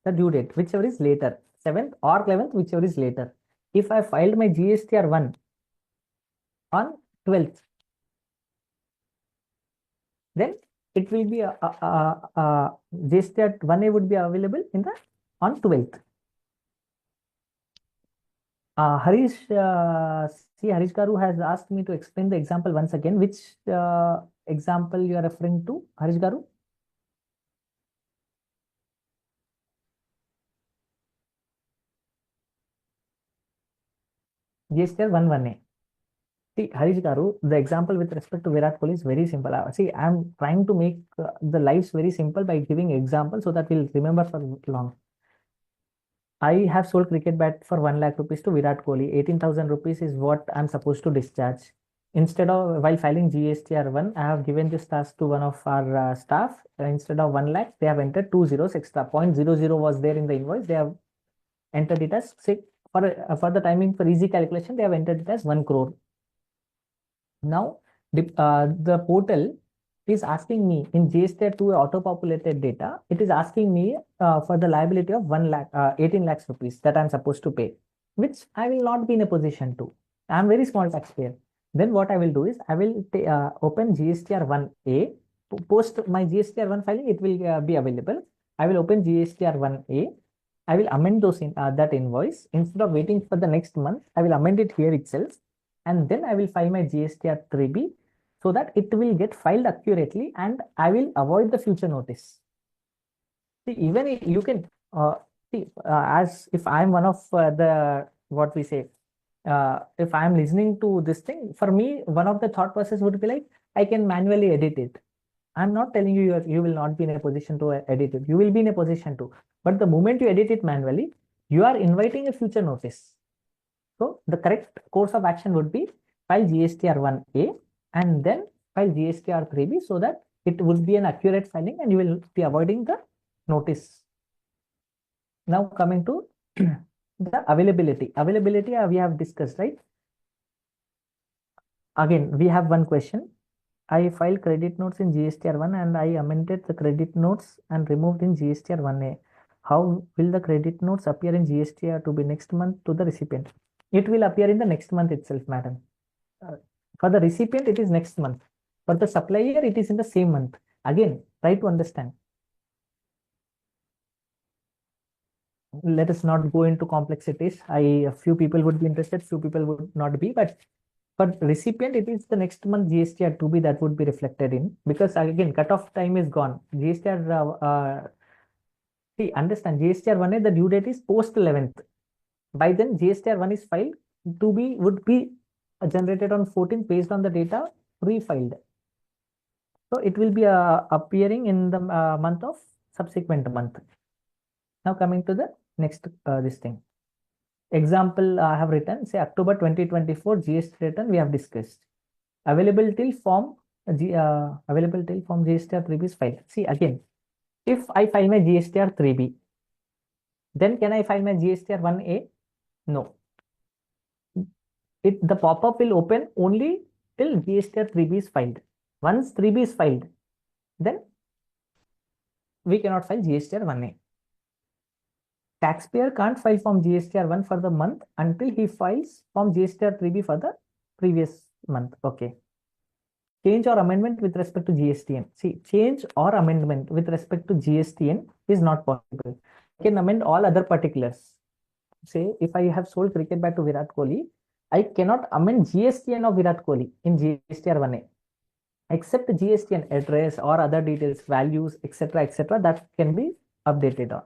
[SPEAKER 1] the due date, whichever is later, 7th or 11th, whichever is later. If I filed my GSTR1 on 12th, then it will be GSTR-1A would be available on 12th. Harish Garu has asked me to explain the example once again. Which example you are referring to, Harish Garu? GSTR-1A. See, Harish Garu, the example with respect to Virat Kohli is very simple. See, I'm trying to make the lives very simple by giving examples so that we'll remember for long. I have sold cricket bat for 1 lakh rupees to Virat Kohli. 18,000 rupees is what I'm supposed to discharge. Instead of, while filing GSTR1, I have given this task to one of our staff. Instead of 1 lakh, they have entered 2 zeros extra. 0.00 was there in the invoice. They have entered it as, say, for the timing for easy calculation, they have entered it as 1 crore. Now, the portal is asking me in GSTR-2A auto-populated data, it is asking me for the liability of 18 lakhs rupees that I'm supposed to pay, which I will not be in a position to. I'm very small taxpayer. Then what I will do is I will open GSTR-1A. Post my GSTR-1 filing, it will be available. I will open GSTR-1A. I will amend those that invoice. Instead of waiting for the next month, I will amend it here itself. And then I will file my GSTR-3B so that it will get filed accurately and I will avoid the future notice. See, even you can see as if I'm one of the what we say, if I'm listening to this thing, for me, one of the thought process would be like, I can manually edit it. I'm not telling you you will not be in a position to edit it. You will be in a position to. But the moment you edit it manually, you are inviting a future notice. So the correct course of action would be file GSTR-1A and then file GSTR-3B so that it would be an accurate filing and you will be avoiding the notice. Now coming to the availability. Availability we have discussed, right? Again, we have one question. I filed credit notes in GSTR-1 and I amended the credit notes and removed in GSTR-1A. How will the credit notes appear in GSTR to be next month to the recipient? It will appear in the next month itself, madam. For the recipient, it is next month. For the supplier, it is in the same month. Again, try to understand. Let us not go into complexities. A few people would be interested, few people would not be, but for recipient, it is the next month GSTR 2B that would be reflected in, because again, cutoff time is gone. GSTR, see, understand, GSTR 1A, the due date is post 11th. By then, GSTR 1 is filed, 2B would be generated on 14th based on the data pre-filed. So it will be appearing in the month of subsequent month. Now coming to the next this thing. Example I have written, say October 2024 GST return we have discussed. Available till form GSTR 3B is filed. See again, if I file my GSTR 3B, then can I file my GSTR 1A? No. The pop-up will open only till GSTR 3B is filed. Once 3B is filed, then we cannot file GSTR 1A. Taxpayer can't file Form GSTR 1 for the month until he files Form GSTR 3B for the previous month. Okay. Change or amendment with respect to GSTN. See, change or amendment with respect to GSTN is not possible. I can amend all other particulars. Say, if I have sold cricket bat to Virat Kohli, I cannot amend GSTN of Virat Kohli in GSTR 1A, except GSTN address or other details, values, etc., that can be updated on.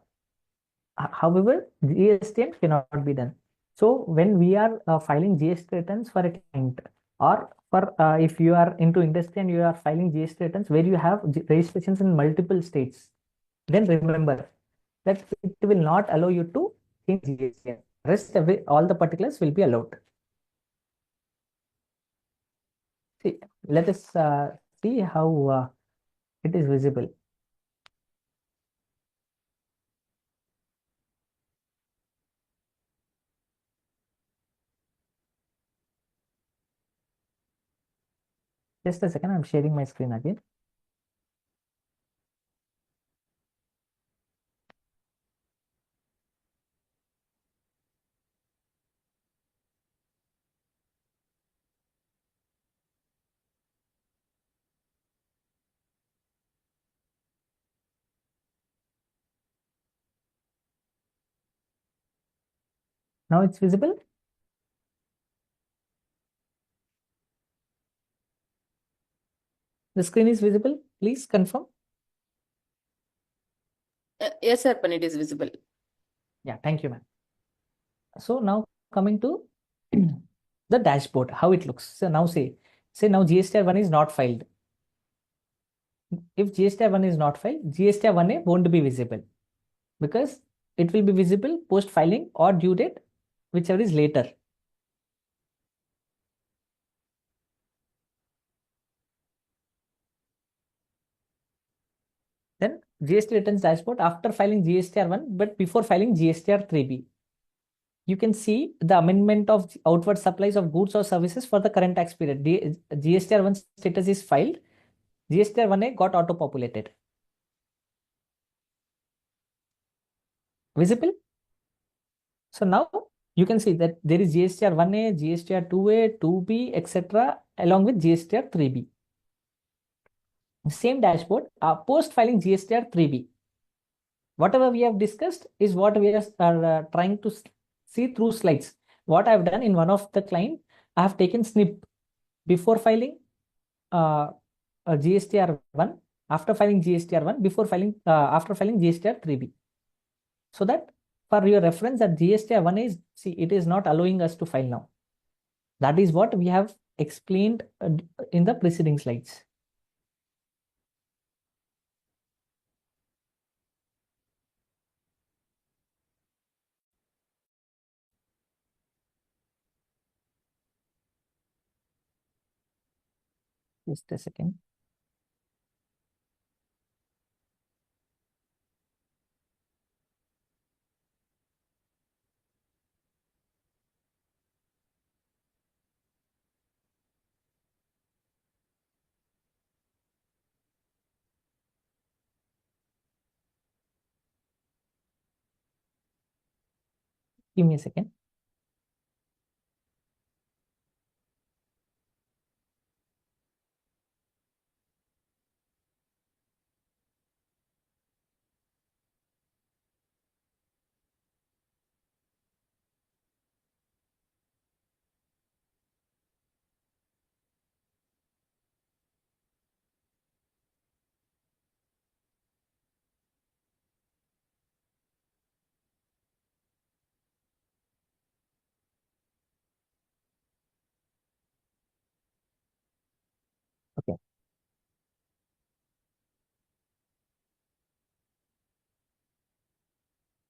[SPEAKER 1] However, GSTN cannot be done. So when we are filing GST returns for a client, or for if you are into industry and you are filing GST returns where you have registrations in multiple states, then remember that it will not allow you to change GSTN. Rest all the particulars will be allowed. See, let us see how it is visible. Just a second, I'm sharing my screen again. Now it's visible. The screen is visible. Please confirm.
[SPEAKER 2] Yes, Arpan, it is visible.
[SPEAKER 1] Yeah, thank you, ma'am. So now coming to the dashboard, how it looks. So now say now GSTR 1 is not filed. If GSTR 1 is not filed, GSTR 1A won't be visible because it will be visible post filing or due date, whichever is later. Then GST returns dashboard after filing GSTR 1, but before filing GSTR 3B. You can see the amendment of outward supplies of goods or services for the current tax period. GSTR 1 status is filed. GSTR-1A got auto-populated. Visible? So now you can see that there is GSTR-1A, GSTR-2A, 2B, etc. along with GSTR-3B. Same dashboard, post-filing GSTR-3B. Whatever we have discussed is what we are trying to see through slides. What I've done in one of the client, I have taken snip before filing GSTR-1, after filing GSTR-1, before filing after filing GSTR-3B. So that for your reference, that GSTR-1 is, see, it is not allowing us to file now. That is what we have explained in the preceding slides. Just a second. Give me a second. Okay.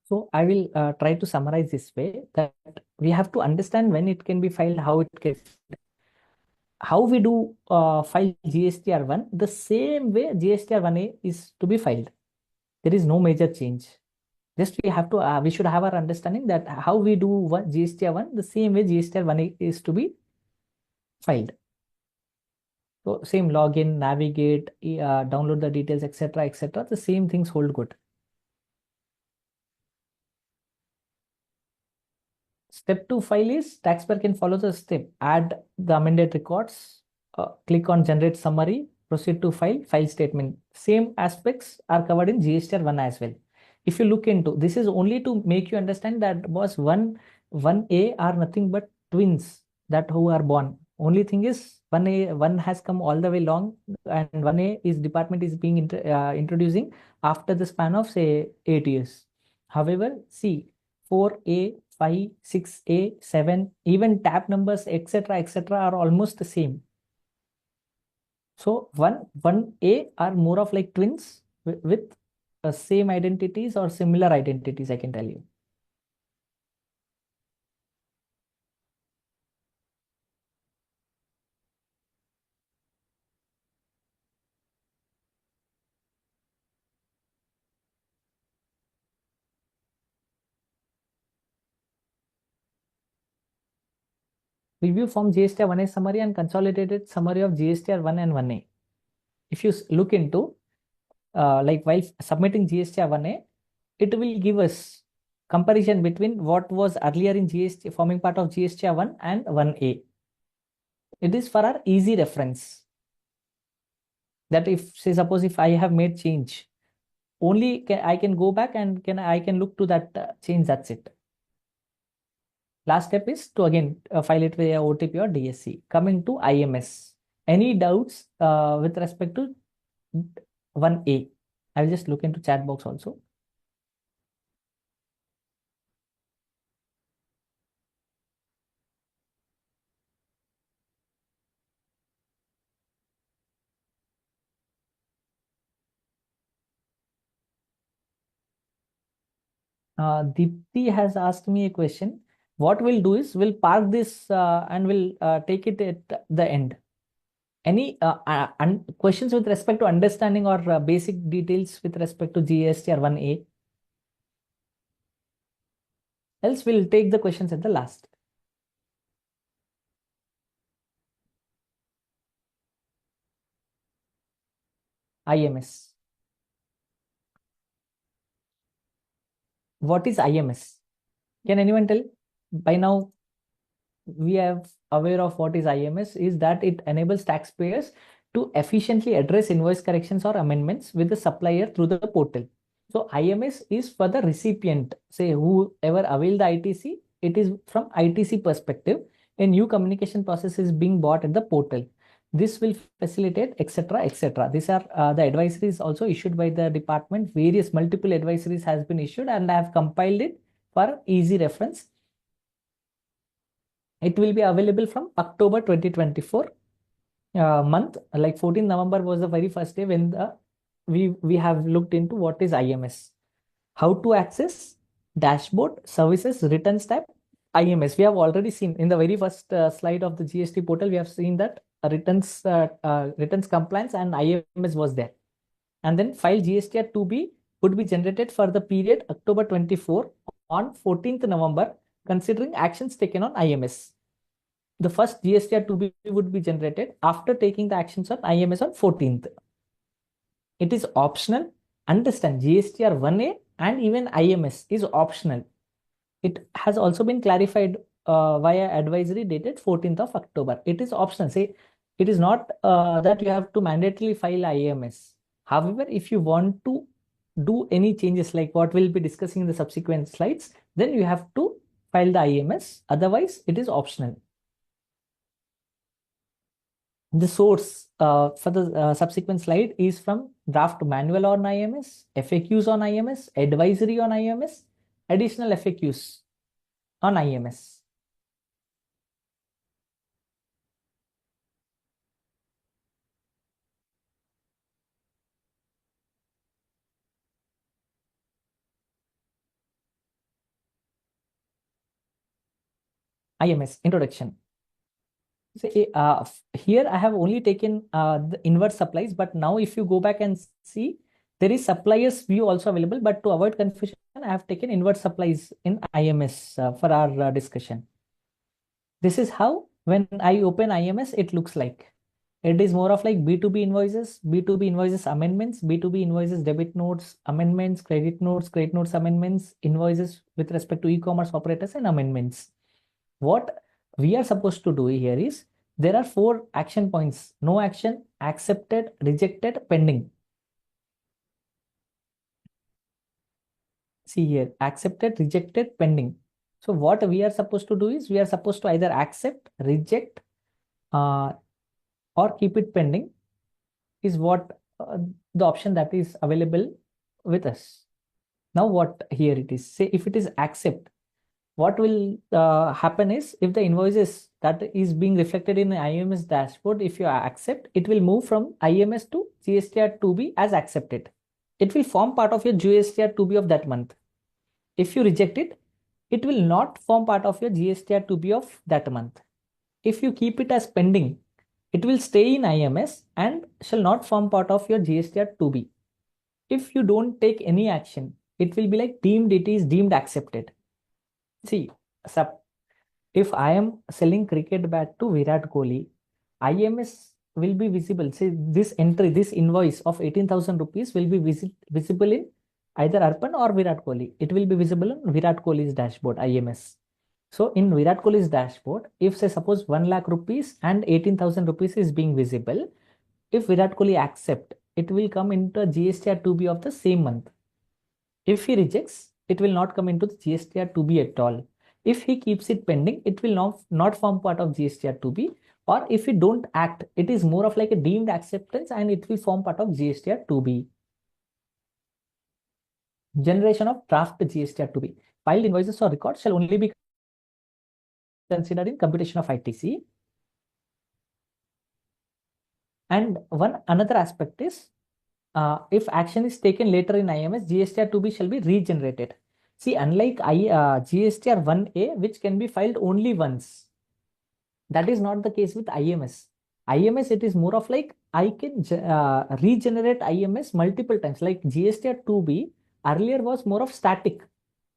[SPEAKER 1] So I will try to summarize this way, that we have to understand when it can be filed, how it can, how we do file GSTR-1, the same way GSTR-1A is to be filed. There is no major change. Just we have to, we should have our understanding that how we do GSTR-1, the same way GSTR-1A is to be filed. So same login, navigate, download the details, etc., etc. The same things hold good. Step 2 file is taxpayer can follow the step. Add the amended records, click on generate summary, proceed to file statement. Same aspects are covered in GSTR-1 as well. If you look into, this is only to make you understand that boss 1A are nothing but twins that who are born. Only thing is 1 has come all the way long, and 1A is department is being introducing after the span of say 8 years. However, see 4A, 5, 6A, 7, even tab numbers, etc., etc., are almost the same. So 1A are more of like twins with same identities or similar identities, I can tell you. Review from GSTR-1A summary and consolidated summary of GSTR-1 and 1A. If you look into, like while submitting GSTR-1A, it will give us comparison between what was earlier in GST forming part of GSTR-1 and 1A. It is for our easy reference. That if, say, suppose if I have made change, only I can go back and I can look to that change, that's it. Last step is to again file it via OTP or DSC. Coming to IMS. Any doubts with respect to 1A? I'll just look into chat box also. Deepti has asked me a question. What we'll do is we'll park this and we'll take it at the end. Any questions with respect to understanding or basic details with respect to GSTR-1A? Else we'll take the questions at the last. IMS. What is IMS? Can anyone tell? By now, we are aware of what is IMS, is that it enables taxpayers to efficiently address invoice corrections or amendments with the supplier through the portal. So IMS is for the recipient, say whoever avail the ITC, it is from ITC perspective. A new communication process is being bought at the portal. This will facilitate, etc., etc. These are the advisories also issued by the department. Various multiple advisories has been issued, and I have compiled it for easy reference. It will be available from October 2024 month. Like 14 November was the very first day when we have looked into what is IMS. How to access dashboard, services, returns tab, IMS. We have already seen in the very first slide of the GST portal. We have seen that returns compliance and IMS was there. And then file GSTR-2B would be generated for the period October 24 on 14th November, considering actions taken on IMS. The first GSTR-2B would be generated after taking the actions on IMS on 14th. It is optional. Understand, GSTR-1A and even IMS is optional. It has also been clarified via advisory dated 14th of October. It is optional. Say, it is not that you have to mandatorily file IMS. However, if you want to do any changes like what we'll be discussing in the subsequent slides, then you have to file the IMS. Otherwise, it is optional. The source for the subsequent slide is from draft manual on IMS, FAQs on IMS, advisory on IMS, additional FAQs on IMS. IMS introduction. So, here I have only taken the inverse supplies, but now if you go back and see, there is suppliers view also available, but to avoid confusion, I have taken inverse supplies in IMS for our discussion. This is how, when I open IMS, it looks like. It is more of like B2B invoices amendments, B2B invoices debit notes, amendments, credit notes amendments, invoices with respect to e-commerce operators and amendments. What we are supposed to do here is, there are 4 action points: no action, accepted, rejected, pending. See here, accepted, rejected, pending. So what we are supposed to do is, we are supposed to either accept, reject, or keep it pending, is what the option that is available with us. Now what here it is, say if it is accept, what will happen is, if the invoices that is being reflected in the IMS dashboard, if you accept, it will move from IMS to GSTR-2B as accepted. It will form part of your GSTR-2B of that month. If you reject it, it will not form part of your GSTR-2B of that month. If you keep it as pending, it will stay in IMS and shall not form part of your GSTR-2B. If you don't take any action, it will be like it is deemed accepted. See, if I am selling cricket bat to Virat Kohli, IMS will be visible. Say this entry, this invoice of 18,000 rupees will be visible in either Arpan or Virat Kohli. It will be visible in Virat Kohli's dashboard, IMS. So in Virat Kohli's dashboard, if say suppose 1 lakh rupees and 18,000 rupees is being visible, if Virat Kohli accept, it will come into GSTR-2B of the same month. If he rejects, it will not come into the GSTR-2B at all. If he keeps it pending, it will not form part of GSTR-2B. Or if we don't act, it is more of like a deemed acceptance and it will form part of GSTR-2B. Generation of draft GSTR-2B. Filed invoices or records shall only be considered in computation of ITC. And another aspect is, if action is taken later in IMS, GSTR-2B shall be regenerated. See, unlike GSTR-1A, which can be filed only once, that is not the case with IMS. IMS, it is more of like I can regenerate IMS multiple times. Like GSTR-2B earlier was more of static.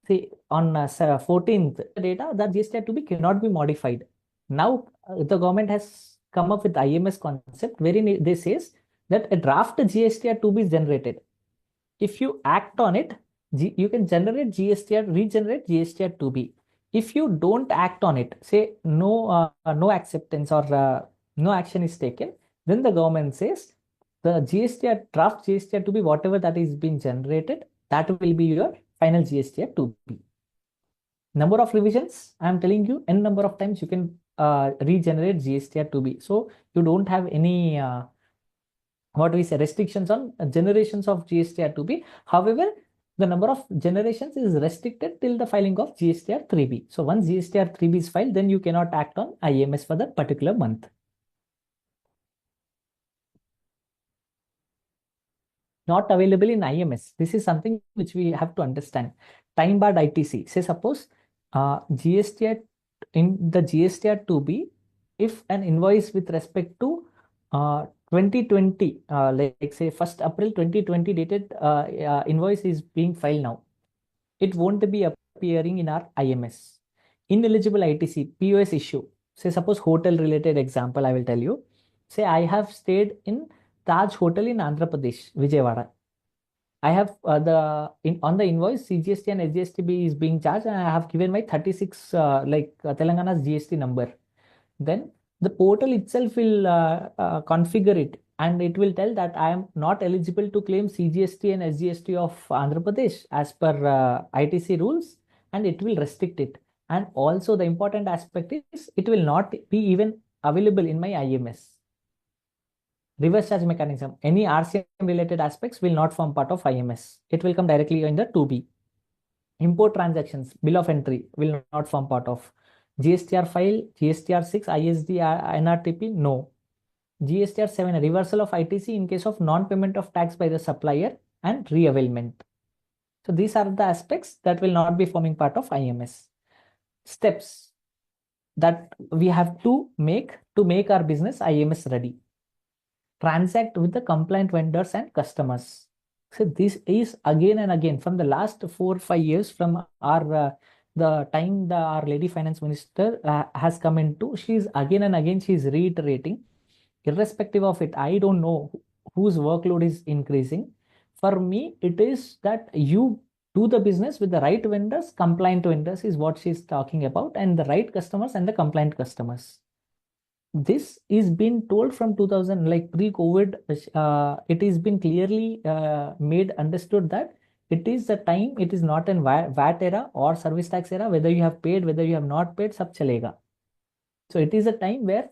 [SPEAKER 1] See, on 14th data, that GSTR-2B cannot be modified. Now the government has come up with IMS concept wherein they says that a draft GSTR-2B is generated. If you act on it, you can generate regenerate GSTR-2B. If you don't act on it, say no acceptance or no action is taken, then the government says the draft GSTR-2B, whatever that is being generated, that will be your final GSTR-2B. Number of revisions, I'm telling you, n number of times you can regenerate GSTR-2B. So you don't have any what we say restrictions on generations of GSTR-2B. However, the number of generations is restricted till the filing of GSTR-3B. So once GSTR-3B is filed, then you cannot act on IMS for that particular month. Not available in IMS. This is something which we have to understand. Time barred ITC. Say suppose GSTR in the GSTR-2B, if an invoice with respect to 2020, like say 1st April 2020 dated invoice is being filed now, it won't be appearing in our IMS. Ineligible ITC, POS issue. Say suppose hotel related example, I will tell you. Say I have stayed in Taj Hotel in Andhra Pradesh, Vijayawada. I have on the invoice CGST and SGSTB is being charged, and I have given my 36 Telangana's GST number. Then the portal itself will configure it, and it will tell that I am not eligible to claim CGST and SGST of Andhra Pradesh as per ITC rules, and it will restrict it. And also the important aspect is it will not be even available in my IMS. Reverse charge mechanism, any RCM related aspects will not form part of IMS. It will come directly in the 2B. Import transactions, bill of entry will not form part of. GSTR file, GSTR-6, ISD, NRTP, no. GSTR-7, reversal of ITC in case of non-payment of tax by the supplier and re-availment. So these are the aspects that will not be forming part of IMS. Steps that we have to make our business IMS ready. Transact with the compliant vendors and customers. So this is again and again from the last 4 or 5 years from our the time our lady finance minister has come into, she's again and again she's reiterating, irrespective of it. I don't know whose workload is increasing. For me, it is that you do the business with the right vendors, compliant vendors is what she's talking about, and the right customers and the compliant customers. This is been told from 2000, like pre-COVID, it has been clearly made understood that it is the time, it is not an VAT era or service tax era, whether you have paid, whether you have not paid, sab chalega. So it is a time where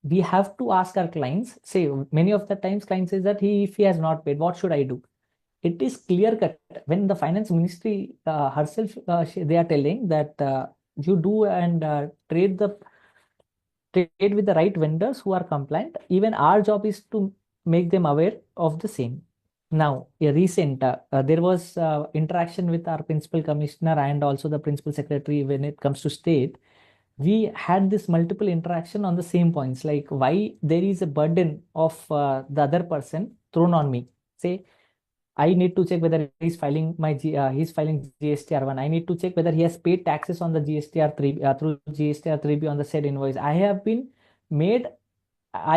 [SPEAKER 1] we have to ask our clients, say many of the times client says that if he has not paid, what should I do? It is clear cut when the finance ministry herself, they are telling that you do and trade with the right vendors who are compliant. Even our job is to make them aware of the same. Now, a recent, there was interaction with our principal commissioner and also the principal secretary when it comes to state. We had this multiple interaction on the same points, like why there is a burden of the other person thrown on me. Say, I need to check whether he's filing he's filing GSTR-1. I need to check whether he has paid taxes on the GSTR-3 through GSTR-3B on the said invoice. I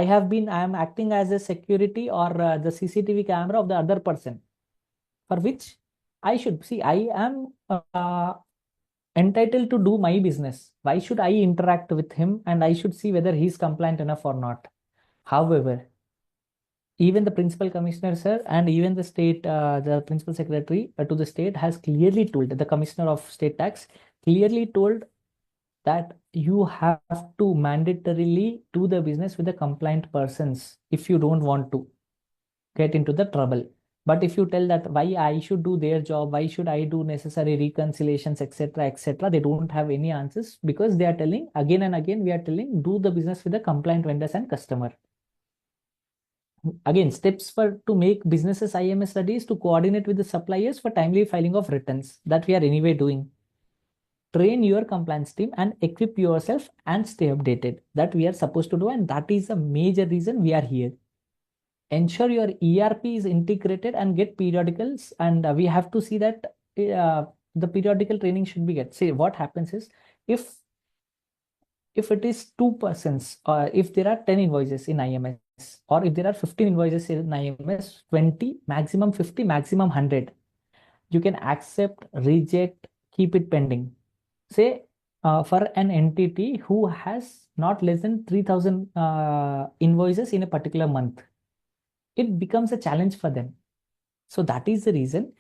[SPEAKER 1] am acting as a security or the CCTV camera of the other person, for which I should see. I am entitled to do my business. Why should I interact with him and I should see whether he's compliant enough or not? However, even the principal commissioner, sir, and even the state, the principal secretary to the state has clearly told, the commissioner of state tax clearly told that you have to mandatorily do the business with the compliant persons if you don't want to get into the trouble. But if you tell that why I should do their job, why should I do necessary reconciliations, etc., they don't have any answers, because they are telling again and again, we are telling, do the business with the compliant vendors and customer. Again, steps to make businesses IMS ready is to coordinate with the suppliers for timely filing of returns, that we are anyway doing. Train your compliance team and equip yourself and stay updated, that we are supposed to do, and that is a major reason we are here. Ensure your ERP is integrated and get periodicals, and we have to see that the periodical training should be get. See, what happens is, if if it is two persons, if there are 10 invoices in IMS, or if there are 15 invoices in IMS, 20, maximum 50, maximum 100, you can accept, reject, keep it pending. Say, for an entity who has not less than 3,000 invoices in a particular month, it becomes a challenge for them. So that is the reason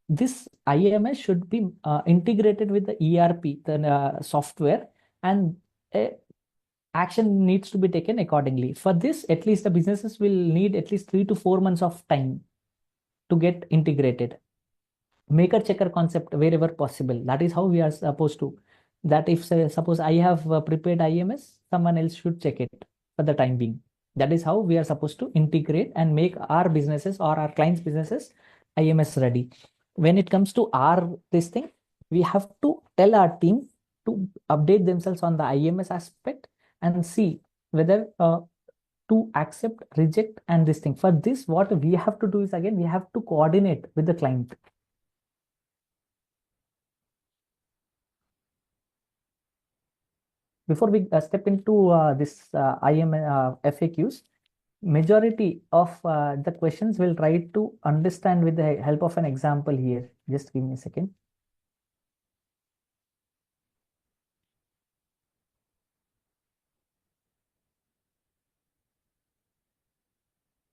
[SPEAKER 1] this IMS should be integrated with the ERP, the software, and action needs to be taken accordingly. For this, at least the businesses will need at least 3 to 4 months of time to get integrated. Maker checker concept wherever possible. That is how we are supposed to. That if suppose I have prepared IMS, someone else should check it for the time being. That is how we are supposed to integrate and make our businesses or our clients' businesses IMS ready. When it comes to this thing, we have to tell our team to update themselves on the IMS aspect and see whether to accept, reject, and this thing. For this, what we have to do is, again, we have to coordinate with the client. Before we step into this FAQs, majority of the questions we'll try to understand with the help of an example here. Just give me a second.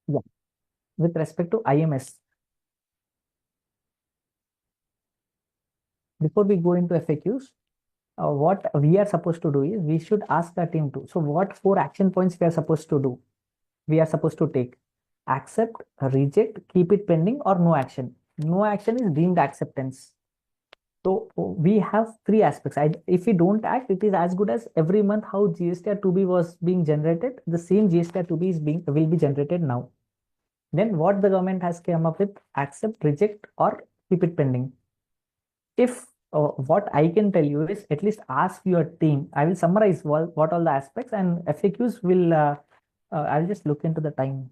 [SPEAKER 1] Yeah, with respect to IMS, before we go into FAQs, what we are supposed to do is we should ask the team to. So what 4 action points we are supposed to do? We are supposed to take: accept, reject, keep it pending, or no action. No action is deemed acceptance. So we have 3 aspects. If we don't act, it is as good as every month how GSTR-2B was being generated. The same GSTR-2B will be generated now. Then what the government has come up with: accept, reject, or keep it pending. If what I can tell you is, at least ask your team. I will summarize what all the aspects, and FAQs will. I'll just look into the time.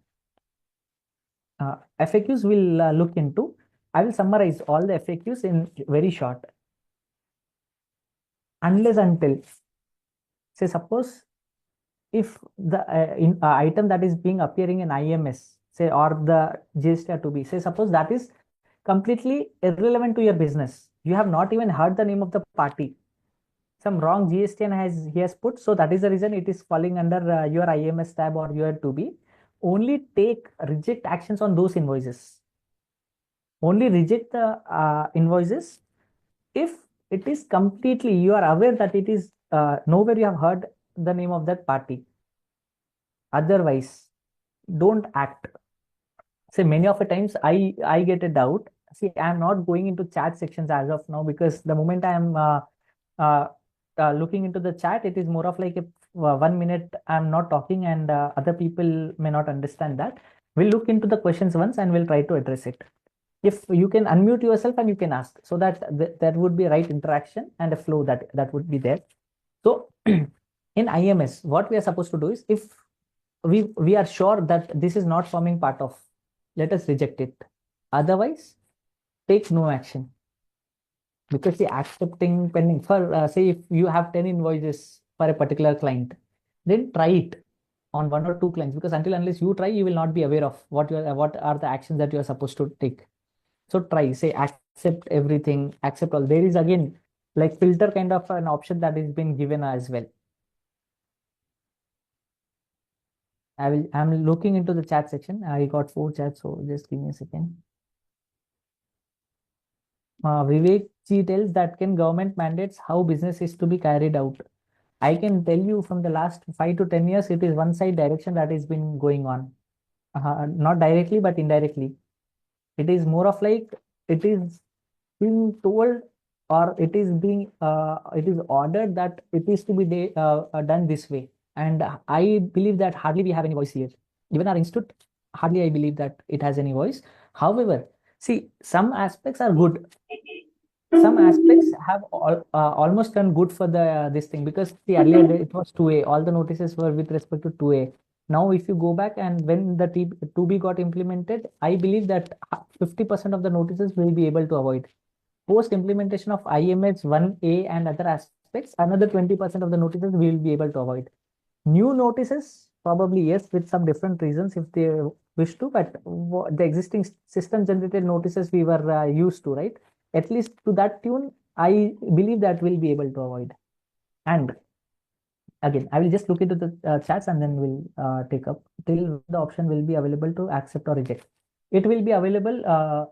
[SPEAKER 1] FAQs will look into. I will summarize all the FAQs in very short. Unless until, say, suppose if the item that is being appearing in IMS, say, or the GSTR-2B, say, suppose that is completely irrelevant to your business. You have not even heard the name of the party. Some wrong GST he has put, so that is the reason it is falling under your IMS tab or your 2B. Only take reject actions on those invoices. Only reject the invoices if it is completely, you are aware that it is nowhere you have heard the name of that party. Otherwise, don't act. Say, many of the times I get a doubt. See, I am not going into chat sections as of now, because the moment I am looking into the chat, it is more of like a 1 minute I'm not talking, and other people may not understand that. We'll look into the questions once and we'll try to address it. If you can unmute yourself and you can ask, so that there would be right interaction and a flow that would be there. So in IMS, what we are supposed to do is, if we are sure that this is not forming part of, let us reject it. Otherwise, take no action. Because the accepting pending, for say, if you have 10 invoices for a particular client, then try it on 1 or 2 clients, because unless you try, you will not be aware of what are the actions that you are supposed to take. So try, say, accept everything, accept all. There is again like filter kind of an option that is been given as well. I'm looking into the chat section. I got 4 chats, so just give me a second. Vivek Ji tells that can government mandates how business is to be carried out. I can tell you from the last 5 to 10 years, it is one side direction that has been going on. Not directly, but indirectly. It is more of like, it is being told, or it is ordered that it is to be done this way. And I believe that hardly we have any voice here. Even our institute, hardly I believe that it has any voice. However, see, some aspects are good. Some aspects have almost done good for this thing, because the earlier it was 2A. All the notices were with respect to 2A. Now, if you go back and when the 2B got implemented, I believe that 50% of the notices will be able to avoid. Post implementation of IMS 1A and other aspects, another 20% of the notices we will be able to avoid. New notices, probably yes, with some different reasons if they wish to, but the existing system generated notices we were used to, right? At least to that tune, I believe that we'll be able to avoid. And again, I will just look into the chats and then we'll take up till the option will be available to accept or reject. It will be available,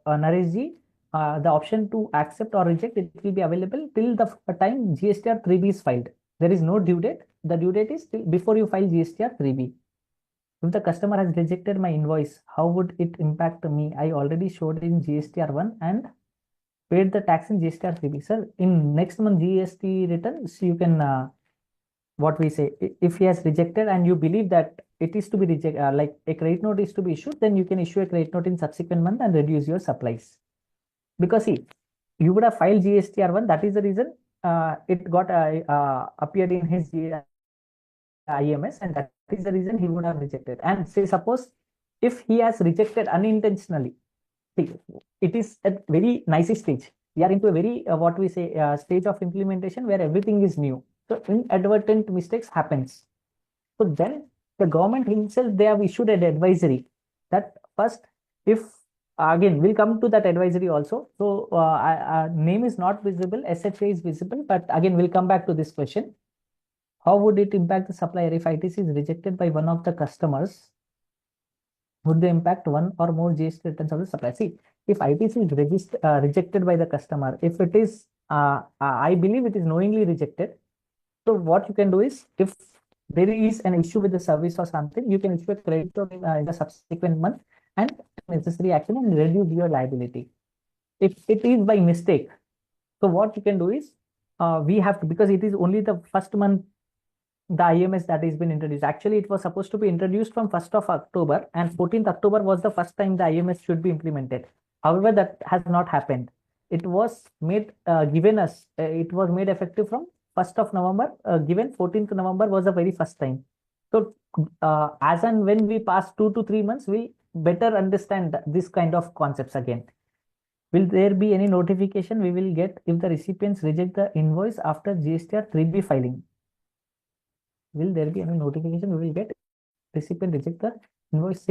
[SPEAKER 1] Naresh ji, the option to accept or reject, it will be available till the time GSTR 3B is filed. There is no due date. The due date is before you file GSTR 3B. If the customer has rejected my invoice, how would it impact me? I already showed in GSTR 1 and paid the tax in GSTR 3B. Sir, in next month GST returns, you can, what we say, if he has rejected and you believe that it is to be rejected, like a credit note is to be issued, then you can issue a credit note in subsequent month and reduce your supplies. Because see, you would have filed GSTR 1, that is the reason it got appeared in his IMS, and that is the reason he would have rejected. And say suppose if he has rejected unintentionally, see, it is at very nice stage. We are into a very what we say stage of implementation where everything is new. So inadvertent mistakes happens. So then the government himself, they have issued an advisory that first, if again we'll come to that advisory also. So name is not visible, SHA is visible, but again we'll come back to this question. How would it impact the supplier if ITC is rejected by one of the customers? Would they impact one or more GST returns of the supplier? See, if ITC is rejected by the customer, if it is, I believe it is knowingly rejected. So what you can do is, if there is an issue with the service or something, you can issue a credit note in the subsequent month and necessary action and reduce your liability. If it is by mistake, so what you can do is, we have to, because it is only the first month the IMS that has been introduced. Actually, it was supposed to be introduced from 1st of October and 14th October was the first time the IMS should be implemented. However, that has not happened. It was made, it was made effective from 1st of November, given 14th November was the very first time. So as and when we pass 2 to 3 months, we better understand this kind of concepts again. Will there be any notification we will get if the recipients reject the invoice after GSTR 3B filing? Will there be any notification we will get recipient reject the invoice?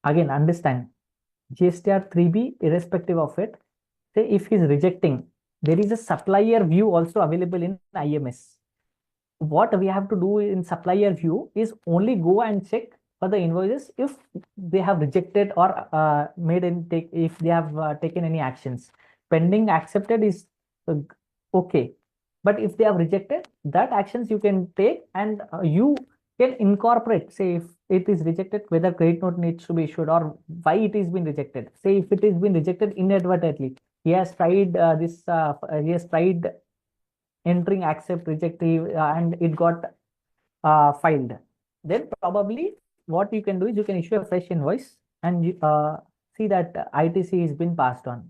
[SPEAKER 1] Again, understand GSTR 3B, irrespective of it, say if he's rejecting, there is a supplier view also available in IMS. What we have to do in supplier view is only go and check for the invoices if they have rejected or made any if they have taken any actions. Pending accepted is okay. But if they have rejected, that actions you can take and you can incorporate, say if it is rejected, whether credit note needs to be issued or why it is been rejected. Say if it is been rejected inadvertently, he has tried he has tried entering accept rejective and it got filed. Then probably what you can do is you can issue a fresh invoice and see that ITC has been passed on.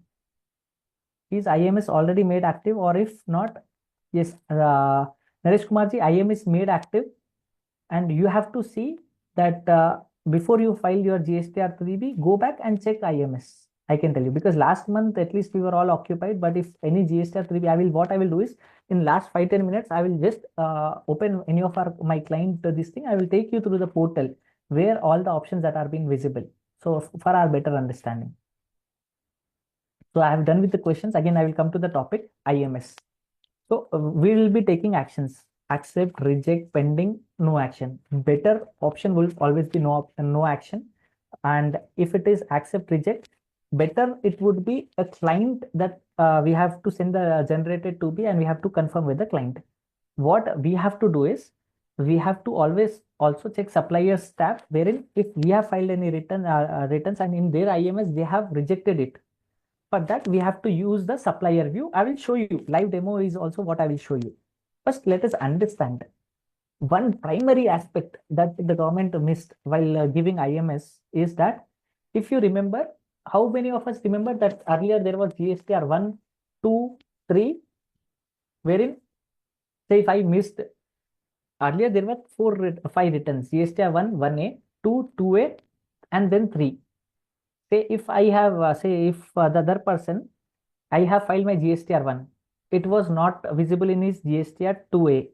[SPEAKER 1] Is IMS already made active, or if not, yes, Naresh Kumarji, IMS is made active, and you have to see that before you file your GSTR 3B, go back and check IMS. I can tell you, because last month at least we were all occupied. But if any GSTR 3B, what I will do is in last 5-10 minutes, I will just open any of my client this thing. I will take you through the portal where all the options that are being visible. So for our better understanding. So I have done with the questions. Again, I will come to the topic IMS. So we will be taking actions: accept, reject, pending, no action. Better option will always be no action. And if it is accept, reject, better it would be a client that we have to send the generated to be, and we have to confirm with the client. What we have to do is we have to always also check suppliers tab, wherein if we have filed any returns and in their IMS they have rejected it. For that, we have to use the supplier view. I will show you. Live demo is also what I will show you. First, let us understand one primary aspect that the government missed while giving IMS is that, if you remember, how many of us remember that earlier there was GSTR 1, 2, 3, wherein, say if I missed, earlier there were 5 returns: GSTR 1, 1A, 2, 2A, and then 3. Say if I have, say if the other person, I have filed my GSTR 1. it was not visible in his GSTR-2A.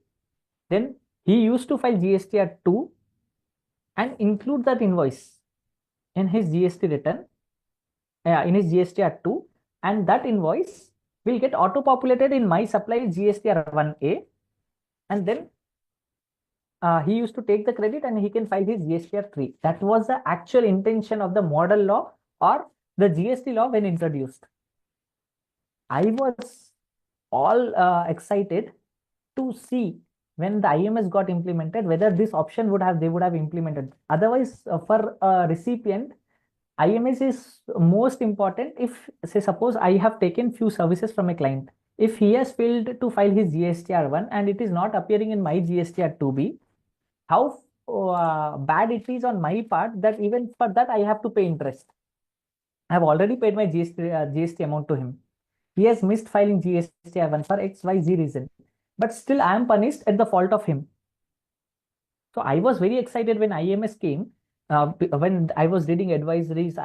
[SPEAKER 1] Then he used to file GSTR-2 and include that invoice in his GST return, in his GSTR-2, and that invoice will get auto-populated in my supply GSTR-1A, and then he used to take the credit and he can file his GSTR-3. That was the actual intention of the model law or the GST law when introduced. I was all excited to see when the IMS got implemented whether this option they would have implemented. Otherwise, for a recipient, IMS is most important if, say, suppose I have taken few services from a client. If he has failed to file his GSTR-1 and it is not appearing in my GSTR-2B, how bad it is on my part that even for that I have to pay interest. I have already paid my GST amount to him. He has missed filing GSTR-1 for XYZ reason, but still I am punished at the fault of him. So I was very excited when IMS came. When I was reading advisories,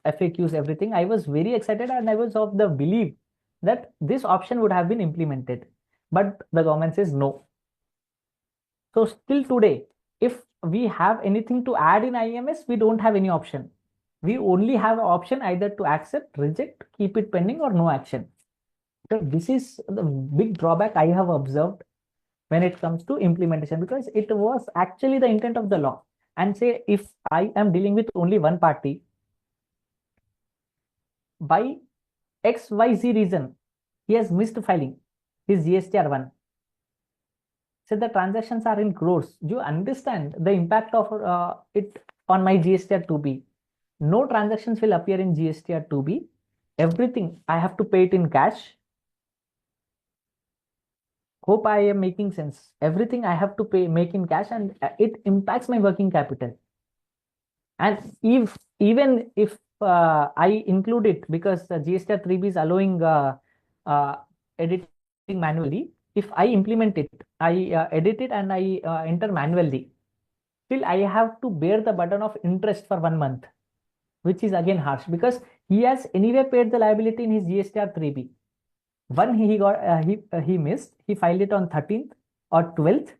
[SPEAKER 1] FAQs, everything, I was very excited and I was of the belief that this option would have been implemented. But the government says no. So still today, if we have anything to add in IMS, we don't have any option. We only have an option either to accept, reject, keep it pending, or no action. So this is the big drawback I have observed when it comes to implementation, because it was actually the intent of the law. And say if I am dealing with only one party, by XYZ reason, he has missed filing his GSTR-1. So the transactions are in crores. Do you understand the impact of it on my GSTR-2B? No transactions will appear in GSTR-2B. Everything I have to pay it in cash. Hope I am making sense. Everything I have to make in cash, and it impacts my working capital. And even if I include it, because GSTR-3B is allowing editing manually, if I implement it, I edit it and I enter manually, still I have to bear the burden of interest for 1 month, which is again harsh because he has anyway paid the liability in his GSTR-3B. One he got he missed, he filed it on 13th or 12th.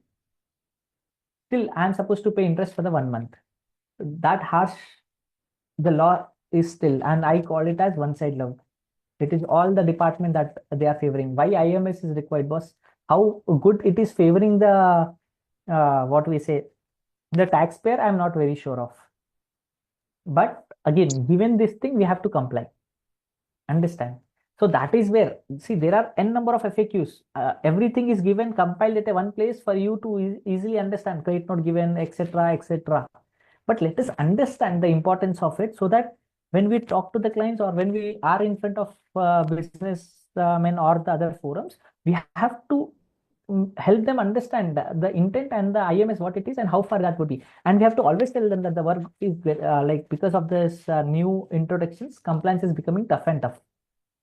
[SPEAKER 1] Still, I am supposed to pay interest for the 1 month. That harsh the law is still, and I call it as one-side love. It is all the department that they are favoring. Why IMS is required, boss? How good it is favoring the what we say, the taxpayer, I'm not very sure of. But again, given this thing, we have to comply. Understand? So that is where, see, there are n number of FAQs. Everything is given, compiled at a one place for you to easily understand. Credit note given, etc., etc. But let us understand the importance of it so that when we talk to the clients or when we are in front of businessmen or the other forums, we have to help them understand the intent and the IMS, what it is and how far that would be. And we have to always tell them that the work is like, because of this new introductions, compliance is becoming tough and tough.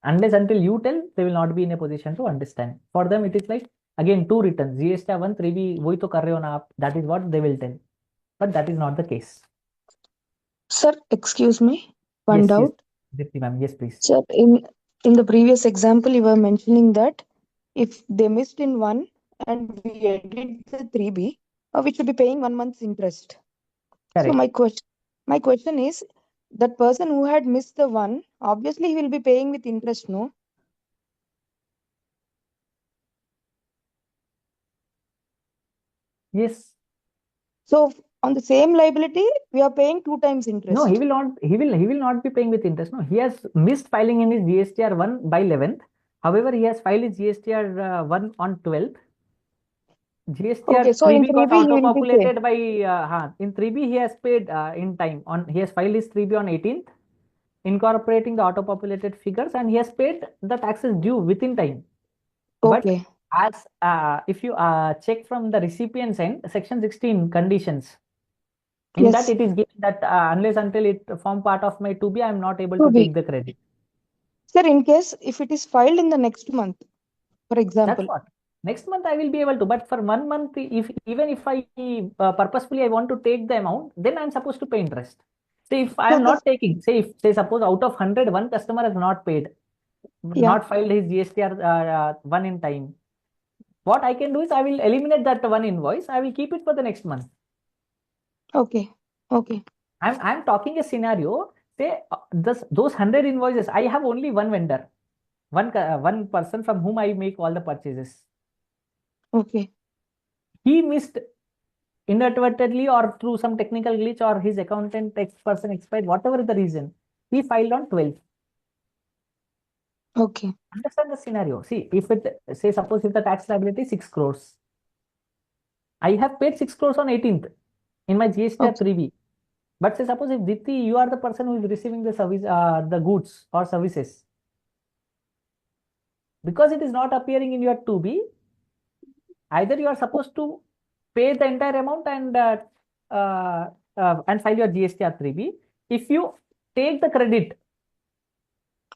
[SPEAKER 1] Unless until you tell, they will not be in a position to understand. For them, it is like, again, two returns, GSTR-1, 3B, वही तो कर रहे हो ना आप. That is what they will tell. But that is not the case.
[SPEAKER 5] Sir, excuse me, one doubt.
[SPEAKER 1] Yes, ma'am. Yes, please.
[SPEAKER 5] Sir, in the previous example, you were mentioning that if they missed in one and we edit the 3B, we should be paying 1 month's interest.
[SPEAKER 1] Correct.
[SPEAKER 5] So my question is, that person who had missed the one, obviously he will be paying with interest, no?
[SPEAKER 1] Yes.
[SPEAKER 5] So on the same liability, we are paying 2 times interest.
[SPEAKER 1] No, he will not. He will not be paying with interest. No, he has missed filing in his GSTR-1 by 11th. However, he has filed his GSTR-1 on 12th.
[SPEAKER 5] Okay, so in
[SPEAKER 1] 3B got
[SPEAKER 5] 3B he will be
[SPEAKER 1] auto-populated by in 3B he has paid in time. He has filed his 3B on 18th, incorporating the auto-populated figures, and he has paid the taxes due within time.
[SPEAKER 5] okay.
[SPEAKER 1] But as if you check from the recipient's end, section 16 conditions, in
[SPEAKER 5] Yes.
[SPEAKER 1] that it is given that unless until it form part of my 2B, I am not able to
[SPEAKER 5] 2B.
[SPEAKER 1] take the credit.
[SPEAKER 5] Sir, in case if it is filed in the next month, for example.
[SPEAKER 1] That's what. Next month I will be able to, but for 1 month, even if I purposefully I want to take the amount, then I'm supposed to pay interest. Say if I am not taking, say suppose out of 100, one customer has not paid, not filed his GSTR 1 in time. What I can do is I will eliminate that one invoice. I will keep it for the next month.
[SPEAKER 5] Okay. Okay.
[SPEAKER 1] I'm talking a scenario. Say those 100 invoices, I have only one vendor, one person from whom I make all the purchases.
[SPEAKER 5] Okay.
[SPEAKER 1] He missed inadvertently or through some technical glitch, or his accountant person expired, whatever the reason. He filed on 12th.
[SPEAKER 5] Okay.
[SPEAKER 1] Understand the scenario. See, if suppose if the tax liability is 6 crores, I have paid 6 crores on 18th in my GSTR
[SPEAKER 5] Okay.
[SPEAKER 1] 3B. But say suppose if Dipti, you are the person who is receiving the service, the goods or services. Because it is not appearing in your 2B, either you are supposed to pay the entire amount and file your GSTR 3B. If you take the credit,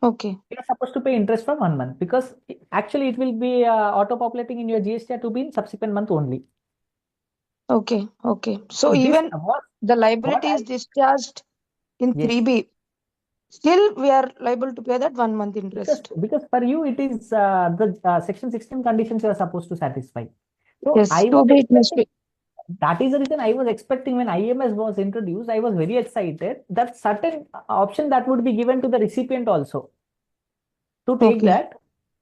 [SPEAKER 5] Okay.
[SPEAKER 1] you are supposed to pay interest for 1 month, because actually it will be auto-populating in your GSTR 2B in subsequent month only.
[SPEAKER 5] Okay. Okay. So
[SPEAKER 1] So this
[SPEAKER 5] even
[SPEAKER 1] what
[SPEAKER 5] the
[SPEAKER 1] what
[SPEAKER 5] liability is
[SPEAKER 1] I
[SPEAKER 5] discharged in
[SPEAKER 1] yes,
[SPEAKER 5] 3B, still we are liable to pay that 1 month
[SPEAKER 1] because
[SPEAKER 5] interest.
[SPEAKER 1] for you it is the section 16 conditions you are supposed to satisfy. So
[SPEAKER 5] Yes.
[SPEAKER 1] I was
[SPEAKER 5] 2B it must
[SPEAKER 1] expecting,
[SPEAKER 5] be.
[SPEAKER 1] that is the reason I was expecting when IMS was introduced, I was very excited that certain option that would be given to the recipient also to take
[SPEAKER 5] Okay.
[SPEAKER 1] that.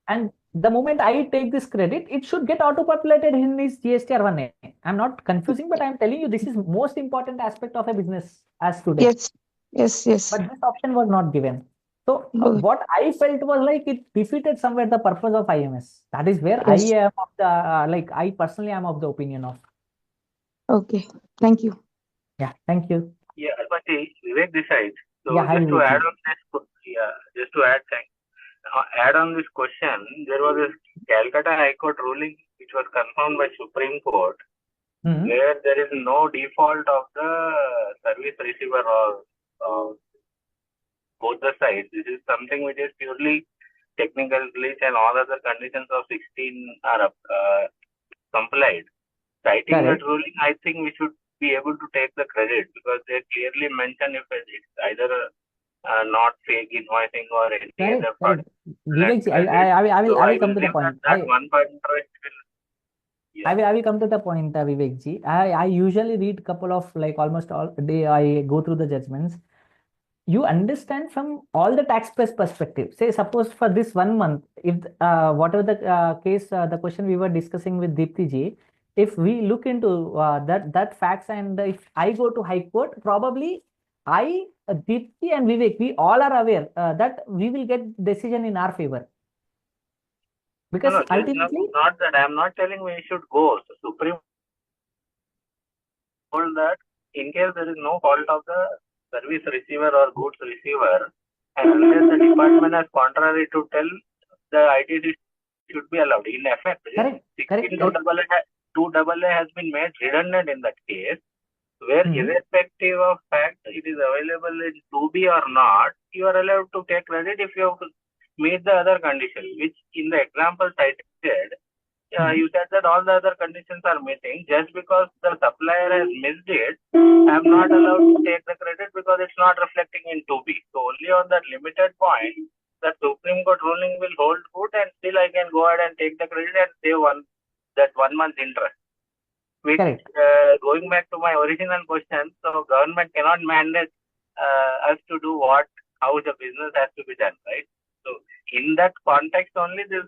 [SPEAKER 1] And the moment I take this credit, it should get auto-populated in his GSTR-1A. I'm not confusing, but I'm telling you this is most important aspect of a business as today.
[SPEAKER 5] Yes. Yes. Yes.
[SPEAKER 1] But this option was not given. So
[SPEAKER 5] Okay.
[SPEAKER 1] what I felt was like it defeated somewhere the purpose of IMS. That is where I
[SPEAKER 5] Yes.
[SPEAKER 1] am of the I personally am of the opinion of.
[SPEAKER 5] Okay. Thank you.
[SPEAKER 1] Yeah, thank you.
[SPEAKER 6] Yeah, Alpati, Vivek this side. So
[SPEAKER 1] Yeah, hi
[SPEAKER 6] just to add
[SPEAKER 1] Vivek.
[SPEAKER 6] on this, just to add on this question, there was a Calcutta High Court ruling which was confirmed by Supreme Court,
[SPEAKER 1] Hmm.
[SPEAKER 6] where there is no default of the service receiver or both the sides. This is something which is purely technical glitch, and all other conditions of 16 are complied. Citing that
[SPEAKER 1] Correct.
[SPEAKER 6] ruling, I think we should be able to take the credit, because they clearly mention if it's either not fake invoicing or any
[SPEAKER 1] Correct.
[SPEAKER 6] other
[SPEAKER 1] Correct.
[SPEAKER 6] fraudulent
[SPEAKER 1] Vivek,
[SPEAKER 6] credit.
[SPEAKER 1] I
[SPEAKER 6] So
[SPEAKER 1] will
[SPEAKER 6] I
[SPEAKER 1] come
[SPEAKER 6] will
[SPEAKER 1] to the
[SPEAKER 6] leave
[SPEAKER 1] point.
[SPEAKER 6] that 1 point interest will, yeah.
[SPEAKER 1] I will come to the point, Vivek ji. I usually read couple of like almost all day. I go through the judgments. You understand from all the taxpayers' perspective. Say, suppose for this 1 month, if whatever the case, the question we were discussing with Deepti ji, if we look into that facts, and if I go to High Court, probably Deepti and Vivek, we all are aware that we will get decision in our favor,
[SPEAKER 6] No,
[SPEAKER 1] because
[SPEAKER 6] just
[SPEAKER 1] ultimately,
[SPEAKER 6] not that. I am not telling we should go. So Supreme told that in case there is no fault of the service receiver or goods receiver, and unless the department has contrary to tell, the ITC should be allowed. In effect,
[SPEAKER 1] correct,
[SPEAKER 6] 2AA has been made redundant in that case, where irrespective of fact it is available in 2B or not, you are allowed to take credit if you have to meet the other condition, which in the example cited, you said that all the other conditions are missing. Just because the supplier has missed it, I am not allowed to take the credit because it's not reflecting in 2B. So only on that limited point, the Supreme Court ruling will hold good, and still I can go ahead and take the credit and save that 1 month interest. Which,
[SPEAKER 1] correct.
[SPEAKER 6] Going back to my original question, so government cannot mandate us to do how the business has to be done, right? So in that context only, this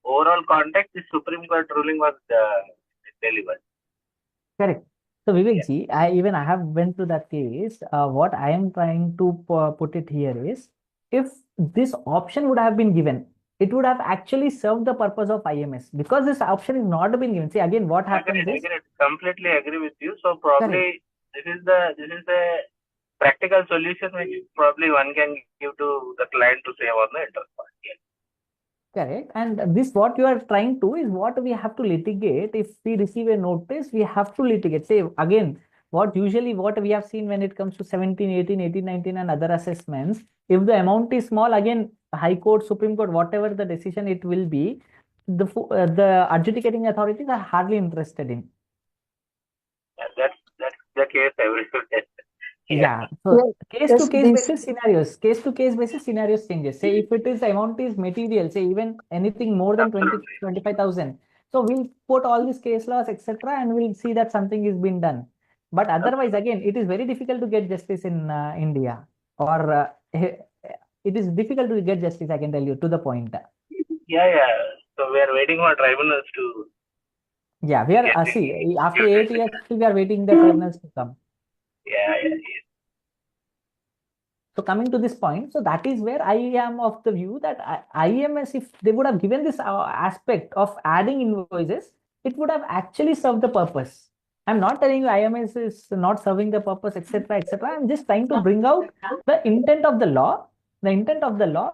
[SPEAKER 6] overall context, the Supreme Court ruling was delivered.
[SPEAKER 1] Correct. So Vivek ji, I have went through that case. What I am trying to put it here is, if this option would have been given, it would have actually served the purpose of IMS. Because this option is not been given. See, again, what happens is,
[SPEAKER 6] Completely agree with you. So probably this is a practical solution which probably one can give to the client to save on the interest part. Yeah.
[SPEAKER 1] correct. And this what you are trying to is what we have to litigate. If we receive a notice, we have to litigate. Say again, what we have seen when it comes to 17, 18, 18, 19 and other assessments, if the amount is small, again, High Court, Supreme Court, whatever the decision it will be, the adjudicating authorities are hardly interested in.
[SPEAKER 6] Yeah, that's the case everywhere.
[SPEAKER 1] Yeah. So case to
[SPEAKER 5] Yes,
[SPEAKER 1] case
[SPEAKER 5] this
[SPEAKER 1] basis scenarios. Case to case basis scenarios changes. Say if it is amount is material, say even anything more than 20,
[SPEAKER 6] Absolutely.
[SPEAKER 1] 25,000. So we'll put all these case laws, etc., and we'll see that something is being done. But otherwise, again, it is very difficult to get justice in India, or it is difficult to get justice. I can tell you to the point.
[SPEAKER 6] Yeah. So we are waiting for tribunals to
[SPEAKER 1] Yeah, we are.
[SPEAKER 6] get
[SPEAKER 1] See, after
[SPEAKER 6] executed.
[SPEAKER 1] 8 years, we are waiting the tribunals to come.
[SPEAKER 6] Yeah.
[SPEAKER 1] So coming to this point, so that is where I am of the view that IMS, if they would have given this aspect of adding invoices, it would have actually served the purpose. I'm not telling you IMS is not serving the purpose, etc., etc. I'm just trying to bring out the intent of the law,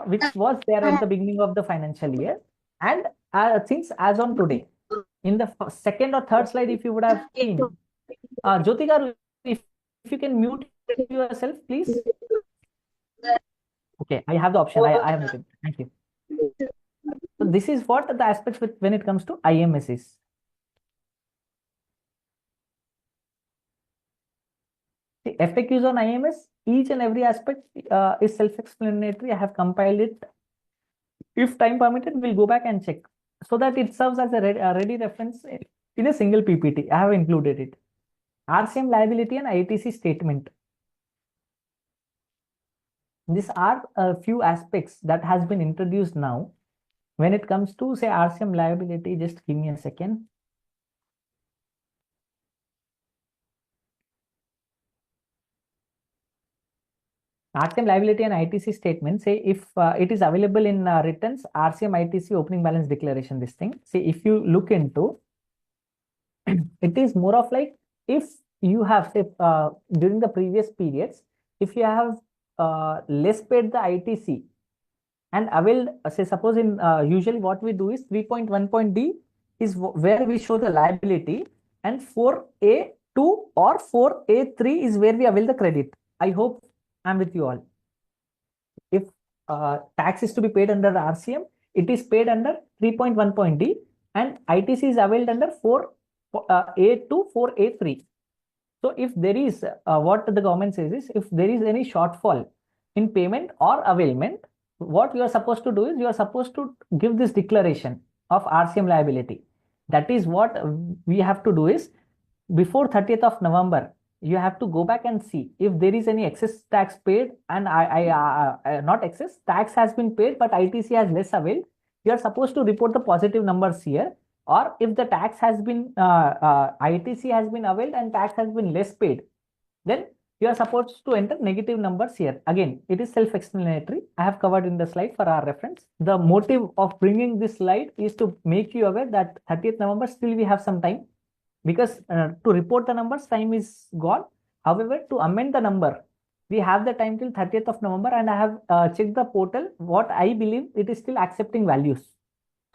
[SPEAKER 1] which was there at the beginning of the financial year, and things as on today. In the second or third slide, if you would have seen, Jyoti garu, if you can mute yourself, please. Okay, I have the option. I have muted. Thank you. So this is what the aspects with when it comes to IMS is. The FAQs on IMS, each and every aspect is self-explanatory. I have compiled it. If time permitted, we'll go back and check so that it serves as a ready reference in a single PPT. I have included it. RCM liability and ITC statement. These are a few aspects that has been introduced now. When it comes to say RCM liability, just give me a second. RCM liability and ITC statement, say if it is available in returns, RCM ITC opening balance declaration, this thing. Say if you look into, it is more of like if you have, say, during the previous periods, if you have less paid the ITC and availed, say suppose in usually what we do is 3.1.D is where we show the liability, and 4A2 or 4A3 is where we avail the credit. I hope I'm with you all. If tax is to be paid under RCM, it is paid under 3.1.D, and ITC is availed under 4A2, 4A3. So if there is, what the government says is, if there is any shortfall in payment or availment, what you are supposed to do is you are supposed to give this declaration of RCM liability. That is what we have to do is before 30th of November, you have to go back and see if there is any excess tax paid, and not excess tax has been paid, but ITC has less availed. You are supposed to report the positive numbers here. Or if the tax has been, ITC has been availed and tax has been less paid, then you are supposed to enter negative numbers here. Again, it is self-explanatory. I have covered in the slide for our reference. The motive of bringing this slide is to make you aware that 30th November still we have some time, because to report the numbers, time is gone. However, to amend the number, we have the time till 30th of November, and I have checked the portal. What I believe, it is still accepting values.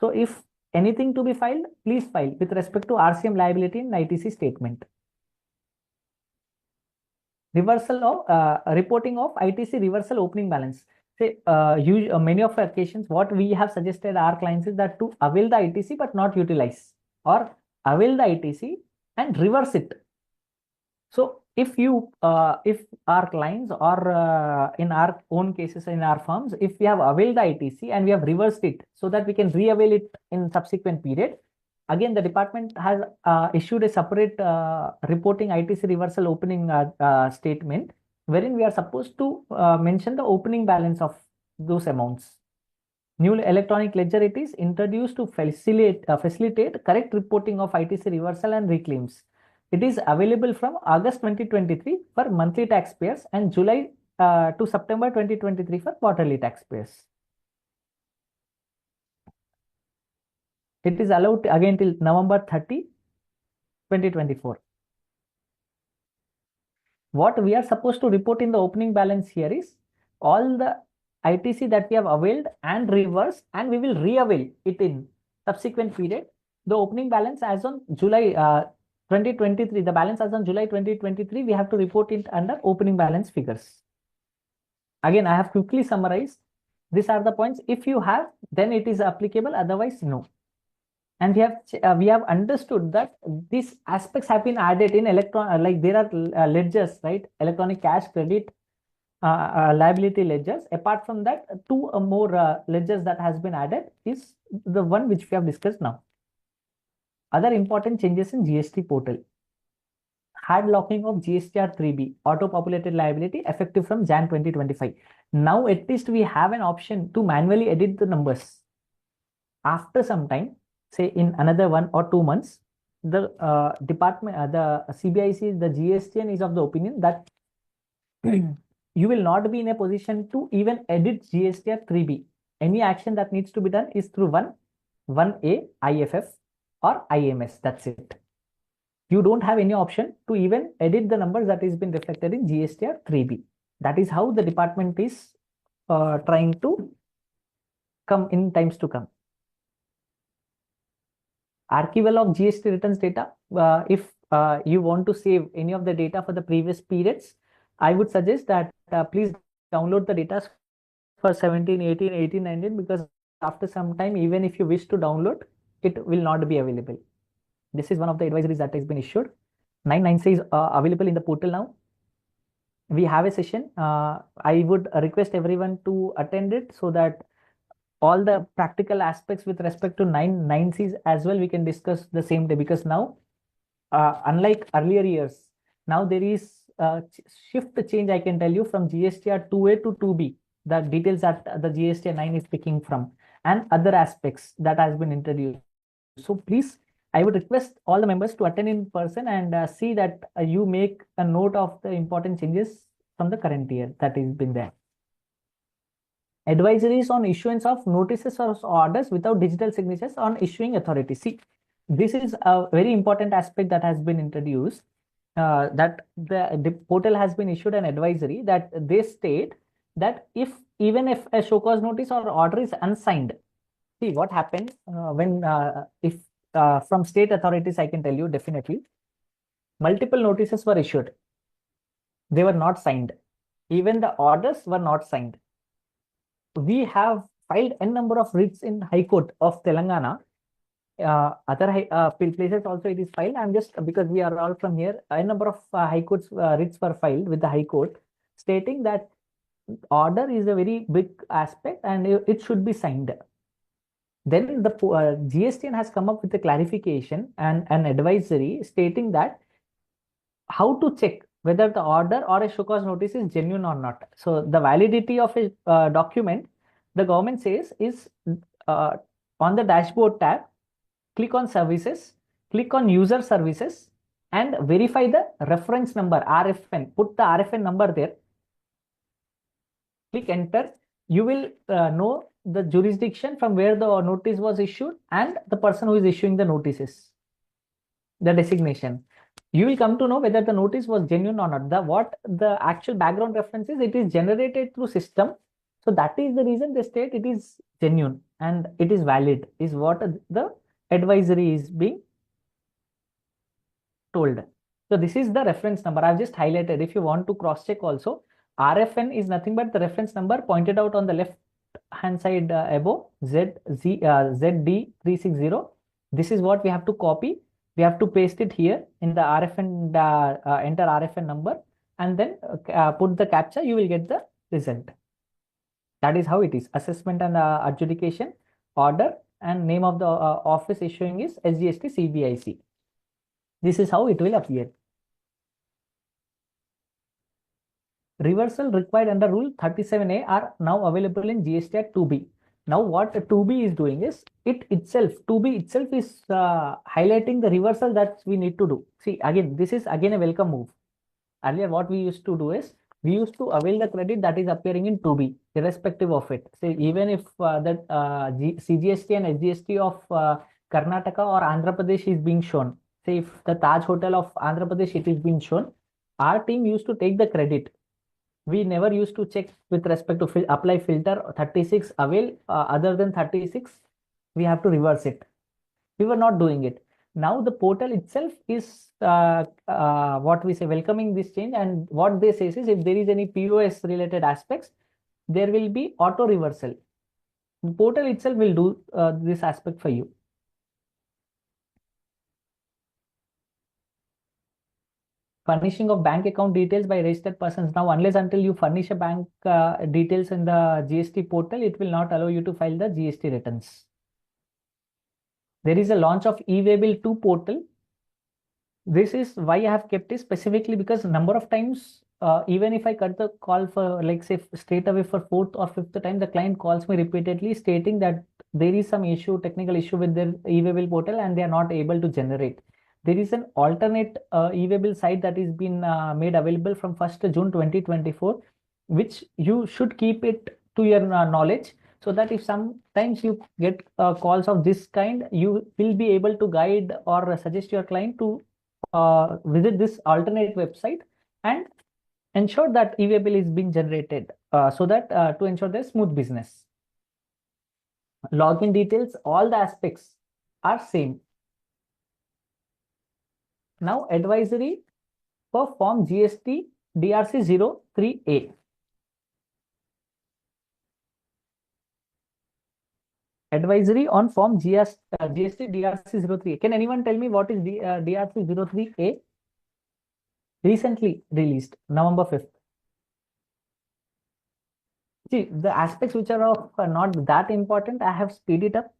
[SPEAKER 1] So if anything to be filed, please file with respect to RCM liability and ITC statement. Reversal of reporting of ITC reversal opening balance. Say many of occasions, what we have suggested our clients is that to avail the ITC but not utilize, or avail the ITC and reverse it. So if you, if our clients, or in our own cases in our firms, if we have availed the ITC and we have reversed it so that we can re-avail it in subsequent period, again the department has issued a separate reporting ITC reversal opening statement, wherein we are supposed to mention the opening balance of those amounts. New electronic ledger, it is introduced to facilitate correct reporting of ITC reversal and reclaims. It is available from August 2023 for monthly taxpayers and July to September 2023 for quarterly taxpayers. It is allowed again till November 30, 2024. What we are supposed to report in the opening balance here is all the ITC that we have availed and reversed, and we will re-avail it in subsequent period. The opening balance as on July 2023, the balance as on July 2023, we have to report it under opening balance figures. Again, I have quickly summarized. These are the points. If you have, then it is applicable. Otherwise, no. And we have understood that these aspects have been added in electron, like there are ledgers, right? Electronic cash credit, liability ledgers. Apart from that, two more ledgers that has been added is the one which we have discussed now. Other important changes in GST portal. Hard locking of GSTR-3B, auto-populated liability, effective from Jan 2025. Now at least we have an option to manually edit the numbers. After some time, say in another 1 or 2 months, the department, the CBIC, the GSTN is of the opinion that you will not be in a position to even edit GSTR-3B. Any action that needs to be done is through 1A, IFF or IMS. That's it. You don't have any option to even edit the numbers that is been reflected in GSTR-3B. That is how the department is trying to come in times to come. Archival of GST returns data. If you want to save any of the data for the previous periods, I would suggest that please download the data for 17, 18, 18, 19, because after some time, even if you wish to download, it will not be available. This is one of the advisories that has been issued. 996 is available in the portal now. We have a session. I would request everyone to attend it so that all the practical aspects with respect to 9Cs as well, we can discuss the same day, because now, unlike earlier years, now there is a shift change, I can tell you, from GSTR-2A to 2B, the details that the GSTR-9 is picking from, and other aspects that has been introduced. So please, I would request all the members to attend in person and see that you make a note of the important changes from the current year that has been there. Advisories on issuance of notices or orders without digital signatures on issuing authority. See, this is a very important aspect that has been introduced, that the portal has been issued an advisory that they state that even if a show cause notice or order is unsigned, see what happened when if from state authorities, I can tell you definitely, multiple notices were issued. They were not signed. Even the orders were not signed. We have filed n number of writs in High Court of Telangana. Other places also it is filed. I'm just, because we are all from here, a number of High Courts writs were filed with the High Court, stating that order is a very big aspect and it should be signed. Then the GSTN has come up with a clarification and an advisory stating that how to check whether the order or a show cause notice is genuine or not. So the validity of a document, the government says, is on the dashboard tab, click on services, click on user services, and verify the reference number, RFN. Put the RFN number there. Click enter. You will know the jurisdiction from where the notice was issued and the person who is issuing the notices, the designation. You will come to know whether the notice was genuine or not. What the actual background reference is, it is generated through system. So that is the reason they state it is genuine and it is valid, is what the advisory is being told. So this is the reference number. I've just highlighted. If you want to cross check also, RFN is nothing but the reference number pointed out on the left hand side above, ZD360. This is what we have to copy. We have to paste it here in the RFN, enter RFN number, and then put the captcha. You will get the result. That is how it is. Assessment and adjudication, order, and name of the office issuing is SGST CBIC. This is how it will appear. Reversal required under Rule 37A are now available in GSTR-2B. Now what 2B is doing is, 2B itself is highlighting the reversal that we need to do. See, again, this is again a welcome move. Earlier what we used to do is, we used to avail the credit that is appearing in 2B, irrespective of it. So even if that CGST and SGST of Karnataka or Andhra Pradesh is being shown, say if the Taj Hotel of Andhra Pradesh it is being shown, our team used to take the credit. We never used to check with respect to apply filter 36 avail, other than 36 we have to reverse it. We were not doing it. Now the portal itself is what we say, welcoming this change, and what they say is, if there is any POS related aspects, there will be auto reversal. The portal itself will do this aspect for you. furnishing of bank account details by registered persons. Now, unless until you furnish a bank details in the GST portal, it will not allow you to file the GST returns. There is a launch of e-waybill 2 portal. This is why I have kept it specifically because number of times, even if I cut the call for like say straight away for 4th or 5th time, the client calls me repeatedly stating that there is some issue, technical issue with their e-waybill portal and they are not able to generate. There is an alternate e-waybill site that is been made available from 1st June 2024, which you should keep it to your knowledge, so that if sometimes you get calls of this kind, you will be able to guide or suggest your client to visit this alternate website and ensure that e-waybill is being generated so that to ensure their smooth business. Login details, all the aspects are same. Now advisory for form GST DRC-03A. Advisory on form GST DRC-03A. Can anyone tell me what is DRC-03A? Recently released, November 5th. See, the aspects which are of not that important, I have speeded it up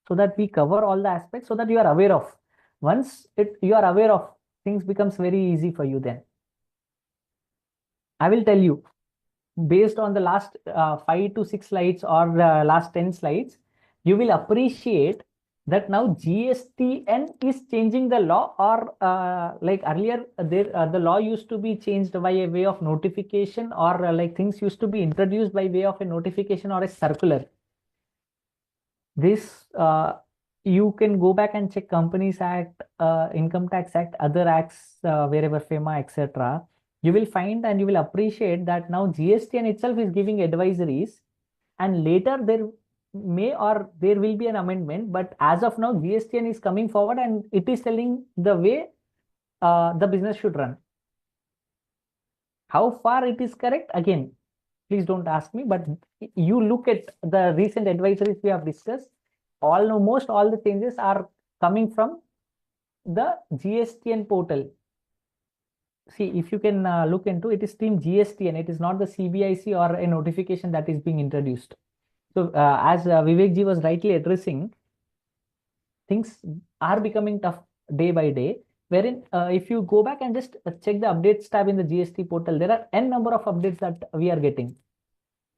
[SPEAKER 1] so that we cover all the aspects so that you are aware of. Once you are aware of, things becomes very easy for you then. I will tell you, based on the last 5 to 6 slides or the last 10 slides, you will appreciate that now GSTN is changing the law, or like earlier the law used to be changed by a way of notification, or like things used to be introduced by way of a notification or a circular. This you can go back and check Companies Act, Income Tax Act, other acts, wherever FEMA, etc. You will find and you will appreciate that now GSTN itself is giving advisories, and later there may or there will be an amendment, but as of now GSTN is coming forward and it is telling the way the business should run. How far it is correct, again, please don't ask me, but you look at the recent advisories we have discussed, almost all the changes are coming from the GSTN portal. See, if you can look into it, is Team GSTN. It is not the CBIC or a notification that is being introduced. So as Vivek ji was rightly addressing, things are becoming tough day by day, wherein if you go back and just check the updates tab in the GST portal, there are n number of updates that we are getting.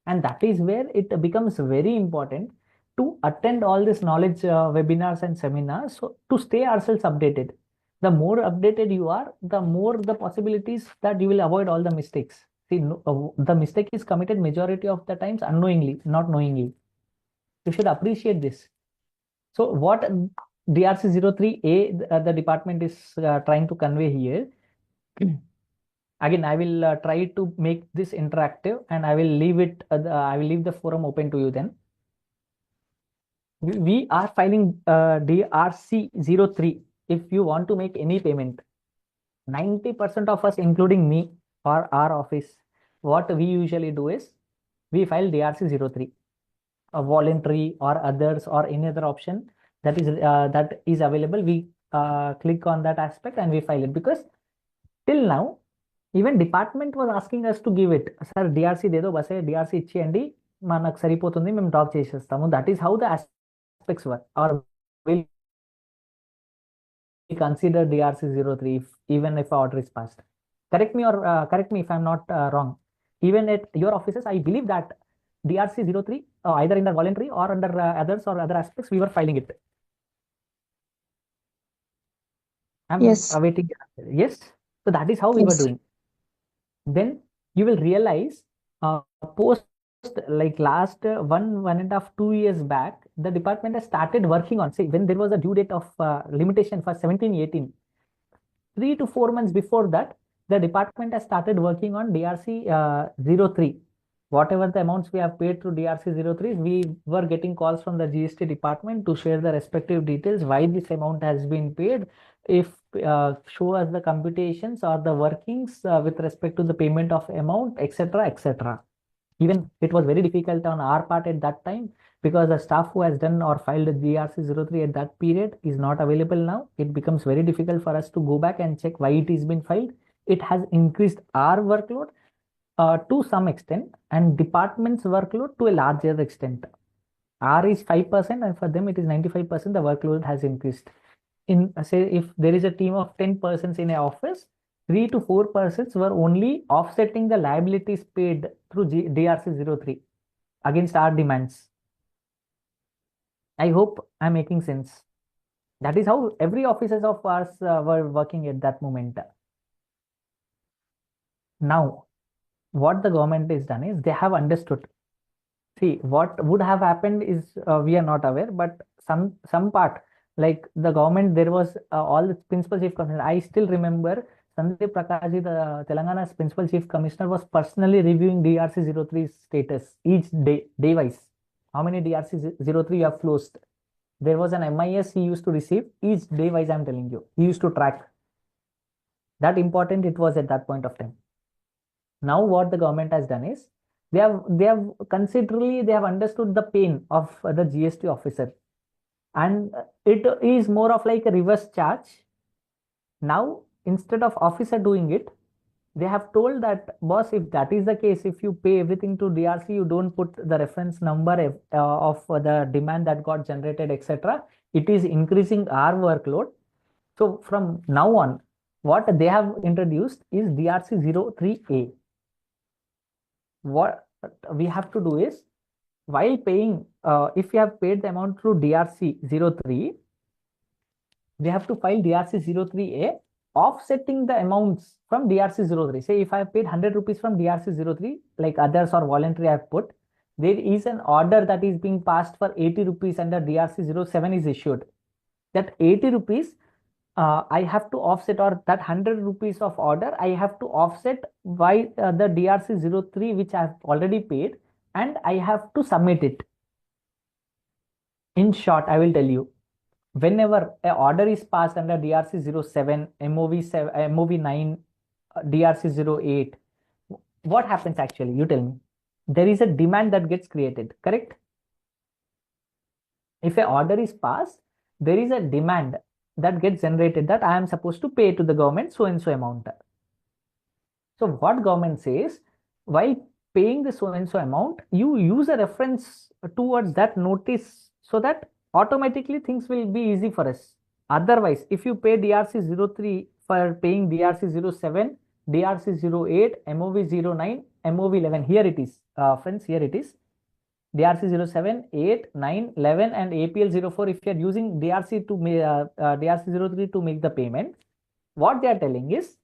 [SPEAKER 1] And that is where it becomes very important to attend all this knowledge webinars and seminars, so to stay ourselves updated. The more updated you are, the more the possibilities that you will avoid all the mistakes. See, the mistake is committed majority of the times unknowingly, not knowingly. You should appreciate this. So what DRC-03A the department is trying to convey here. Again, I will try to make this interactive, and I will leave it. I will leave the forum open to you then. We are filing DRC-03 if you want to make any payment. 90% of us, including me or our office, what we usually do is we file DRC-03, a voluntary or others or any other option that is available. We click on that aspect and we file it, because till now even department was asking us to give it. Sir, DRC dedo, bas DRC icheyandi, manaku saripotundi, mem drop chesestamu. That is how the aspects were, or will consider DRC-03 even if order is passed. Correct me if I'm not wrong. Even at your offices, I believe that DRC-03 either in the voluntary or under others or other aspects, we were filing it. I'm
[SPEAKER 5] Yes.
[SPEAKER 1] awaiting. Yes. So that is how we were doing. Then you will realize post like last 1.5, 2 years back, the department has started working on, say, when there was a due date of limitation for 17-18, 3 to 4 months before that, the department has started working on DRC-03. Whatever the amounts we have paid through DRC-03, we were getting calls from the GST department to share the respective details, why this amount has been paid, if show us the computations or the workings with respect to the payment of amount, etc., etc. Even it was very difficult on our part at that time, because the staff who has done or filed the DRC-03 at that period is not available now. It becomes very difficult for us to go back and check why it has been filed. it has increased our workload to some extent and department's workload to a larger extent. R is 5% and for them it is 95%. The workload has increased. In say if there is a team of 10 persons in an office, 3 to 4 persons were only offsetting the liabilities paid through DRC03 against our demands. I hope I'm making sense. That is how every officers of ours were working at that moment. Now, what the government has done is they have understood. See, what would have happened is we are not aware, but some part like the government, there was all the principal chief commissioner. I still remember Sandeep Prakashji, the Telangana's principal chief commissioner, was personally reviewing DRC03 status each day wise. How many DRC03 you have closed? There was an MIS he used to receive each day wise. I'm telling you, he used to track. That important it was at that point of time. Now what the government has done is they have considerably they have understood the pain of the GST officer, and it is more of like a reverse charge. Now instead of officer doing it, they have told that boss, if that is the case, if you pay everything to DRC, you don't put the reference number of the demand that got generated, etc. It is increasing our workload. So from now on, what they have introduced is DRC03A. What we have to do is, while paying, if you have paid the amount through DRC03, we have to file DRC03A, offsetting the amounts from DRC03. Say if I have paid 100 rupees from DRC03, like others or voluntary I have put, there is an order that is being passed for 80 rupees under DRC07 is issued. That 80 rupees I have to offset, or that 100 rupees of order I have to offset by the DRC03 which I have already paid, and I have to submit it. In short, I will tell you, whenever an order is passed under DRC07, MOV9, DRC08, what happens actually? You tell me. There is a demand that gets created, correct? If an order is passed, there is a demand that gets generated that I am supposed to pay to the government so and so amount. So what government says, while paying the so and so amount, you use a reference towards that notice so that automatically things will be easy for us. Otherwise, if you pay DRC03 for paying DRC07, DRC08, MOV09, MOV11, here it is, friends, here it is. DRC07, 8, 9, 11 and APL04, if you are using DRC03 to make the payment, what they are telling is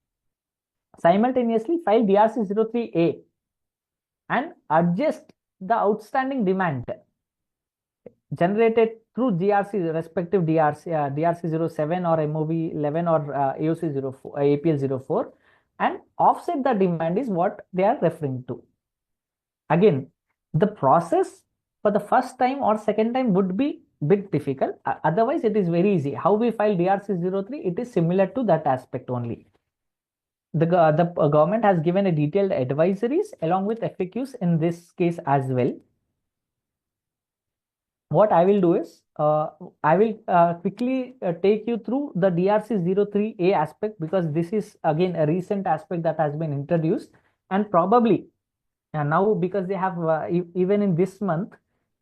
[SPEAKER 1] simultaneously file DRC03A and adjust the outstanding demand generated through DRC, respective DRC07 or MOV11 or AOC04, APL04, and offset the demand is what they are referring to. Again, the process for the first time or second time would be bit difficult. Otherwise, it is very easy. How we file DRC03, it is similar to that aspect only. The government has given a detailed advisories along with FAQs in this case as well. What I will do is, I will quickly take you through the DRC03A aspect, because this is again a recent aspect that has been introduced, and probably now because they have even in this month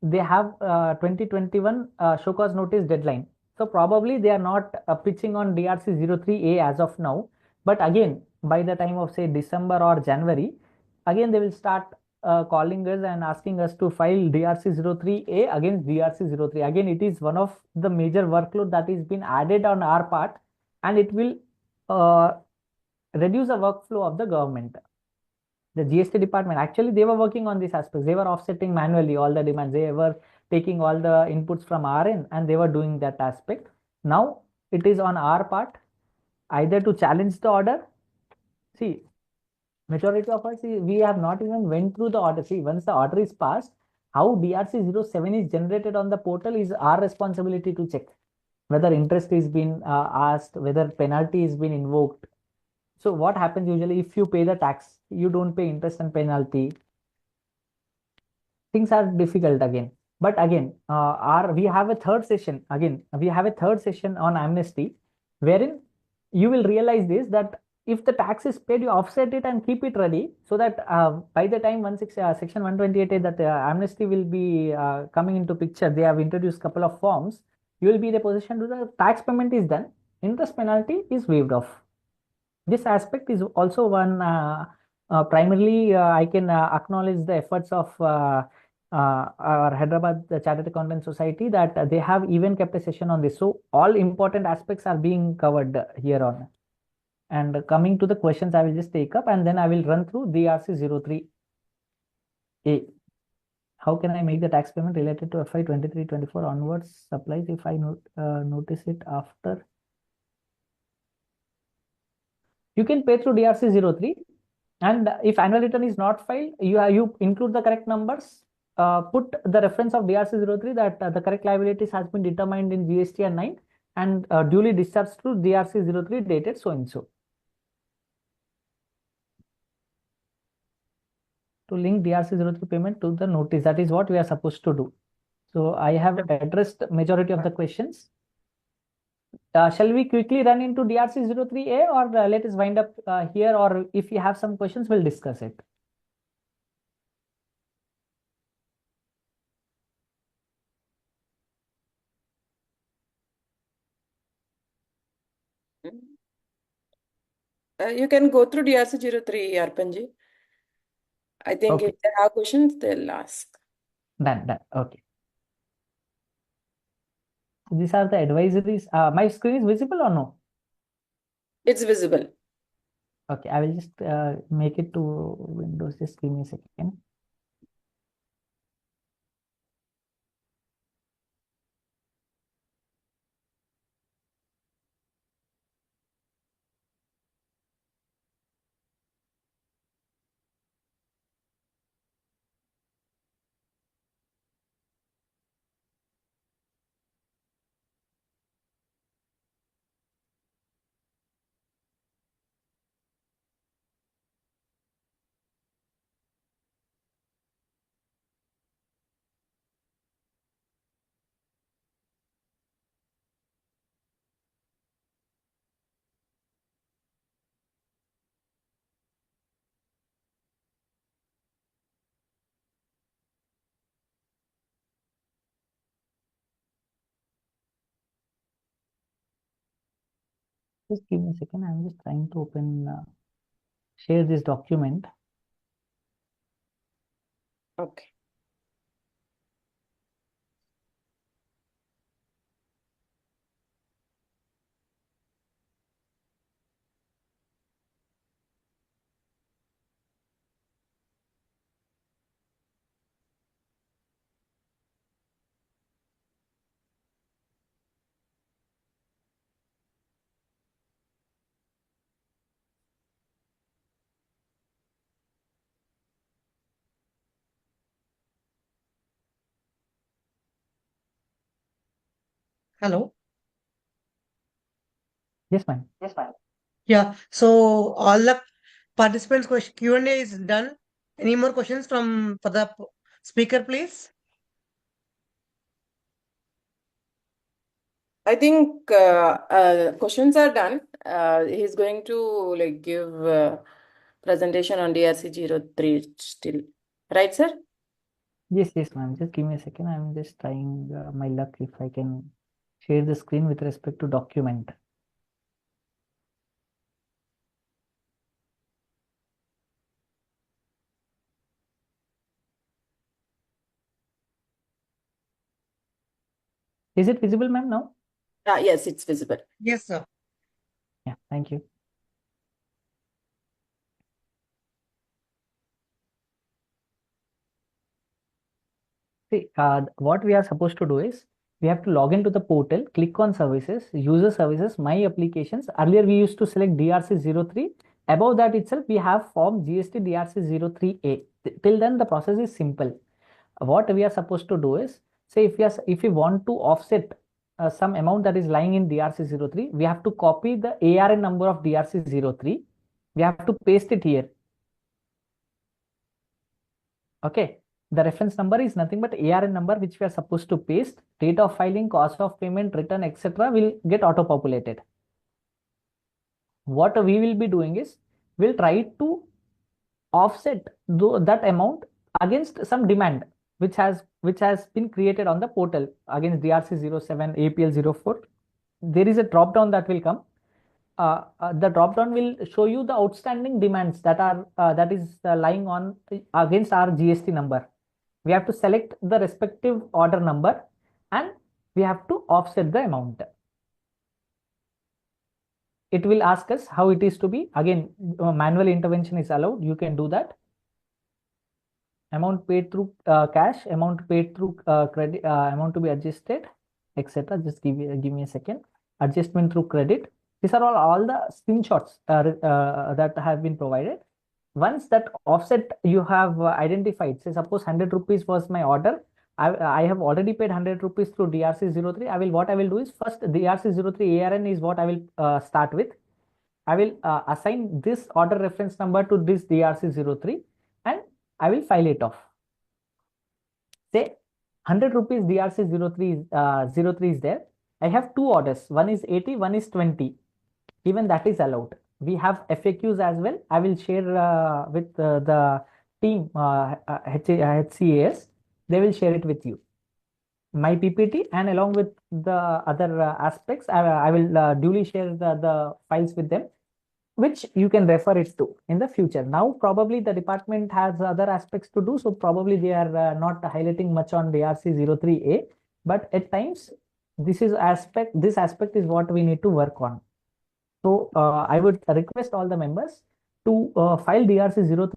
[SPEAKER 1] they have 2021 show cause notice deadline, so probably they are not pitching on DRC03A as of now, but again by the time of say December or January, again they will start calling us and asking us to file DRC03A against DRC03. Again, it is one of the major workload that is been added on our part, and it will reduce the workflow of the government. The GST department, actually they were working on this aspect. They were offsetting manually all the demands. They were taking all the inputs from our end and they were doing that aspect. Now it is on our part either to challenge the order. See, majority of us, we have not even went through the order. See, once the order is passed, how DRC07 is generated on the portal is our responsibility to check whether interest is being asked, whether penalty is being invoked. So what happens usually, if you pay the tax, you don't pay interest and penalty, things are difficult again. But again, we have a third session. Again, we have a third session on amnesty, wherein you will realize this, that if the tax is paid, you offset it and keep it ready so that by the time section 128 that amnesty will be coming into picture, they have introduced couple of forms. You will be in a position to the tax payment is done, interest penalty is waived off. This aspect is also one primarily I can acknowledge the efforts of our Hyderabad Chartered Accountant Society that they have even kept a session on this. So all important aspects are being covered here on. And coming to the questions, I will just take up and then I will run through DRC03A. How can I make the tax payment related to FY 23-24 onwards supplies if I notice it after? You can pay through DRC03, and if annual return is not filed, you include the correct numbers. Put the reference of DRC03 that the correct liabilities has been determined in GSTR-9 and duly discharged through DRC03 dated so and so. To link DRC03 payment to the notice, that is what we are supposed to do. So I have addressed majority of the questions. Shall we quickly run into DRC03A or let us wind up here, or if you have some questions, we'll discuss it.
[SPEAKER 2] You can go through DRC03, Arpanji. I think
[SPEAKER 1] Okay.
[SPEAKER 2] if they have questions, they'll ask.
[SPEAKER 1] Done. Okay. These are the advisories. My screen is visible or no?
[SPEAKER 2] It's visible.
[SPEAKER 1] Okay, I will just make it to Windows. Just give me a second. Just give me a second. I'm just trying to open, share this document.
[SPEAKER 2] Okay.
[SPEAKER 4] Hello.
[SPEAKER 1] Yes, ma'am.
[SPEAKER 4] Yeah. So all the participants' question Q&A is done. Any more questions for the speaker, please?
[SPEAKER 2] I think questions are done. He's going to give presentation on DRC03 still. Right, sir?
[SPEAKER 1] Yes, ma'am. Just give me a second. I'm just trying my luck if I can share the screen with respect to document. Is it visible, ma'am, now?
[SPEAKER 2] Yes, it's visible.
[SPEAKER 4] Yes, sir.
[SPEAKER 1] Yeah, thank you. See, what we are supposed to do is we have to log into the portal, click on services, user services, my applications. Earlier, we used to select DRC03. Above that itself, we have form GST DRC03A. Till then, the process is simple. What we are supposed to do is, say if we want to offset some amount that is lying in DRC03, we have to copy the ARN number of DRC03. We have to paste it here. Okay. The reference number is nothing but ARN number which we are supposed to paste. Date of filing, cost of payment, return, etc. will get auto-populated. what we will be doing is we'll try to offset that amount against some demand which has been created on the portal against DRC07, APL04. There is a drop down that will come. The drop down will show you the outstanding demands that is lying on against our GST number. We have to select the respective order number and we have to offset the amount. It will ask us how it is to be. Again, manual intervention is allowed. You can do that. Amount paid through cash, amount paid through credit, amount to be adjusted, etc. Just give me a second. Adjustment through credit. These are all the screenshots that have been provided. Once that offset you have identified, say suppose 100 rupees was my order. I have already paid 100 rupees through DRC03. What I will do is first DRC03 ARN is what I will start with. I will assign this order reference number to this DRC03 and I will file it off. Say 100 rupees DRC03 is there. I have two orders. One is 80, one is 20. Even that is allowed. We have FAQs as well. I will share with the team HCAS. They will share it with you. My PPT and along with the other aspects, I will duly share the files with them, which you can refer it to in the future. Now, probably the department has other aspects to do, so probably they are not highlighting much on DRC03A, but at times this aspect is what we need to work on. So I would request all the members to file DRC03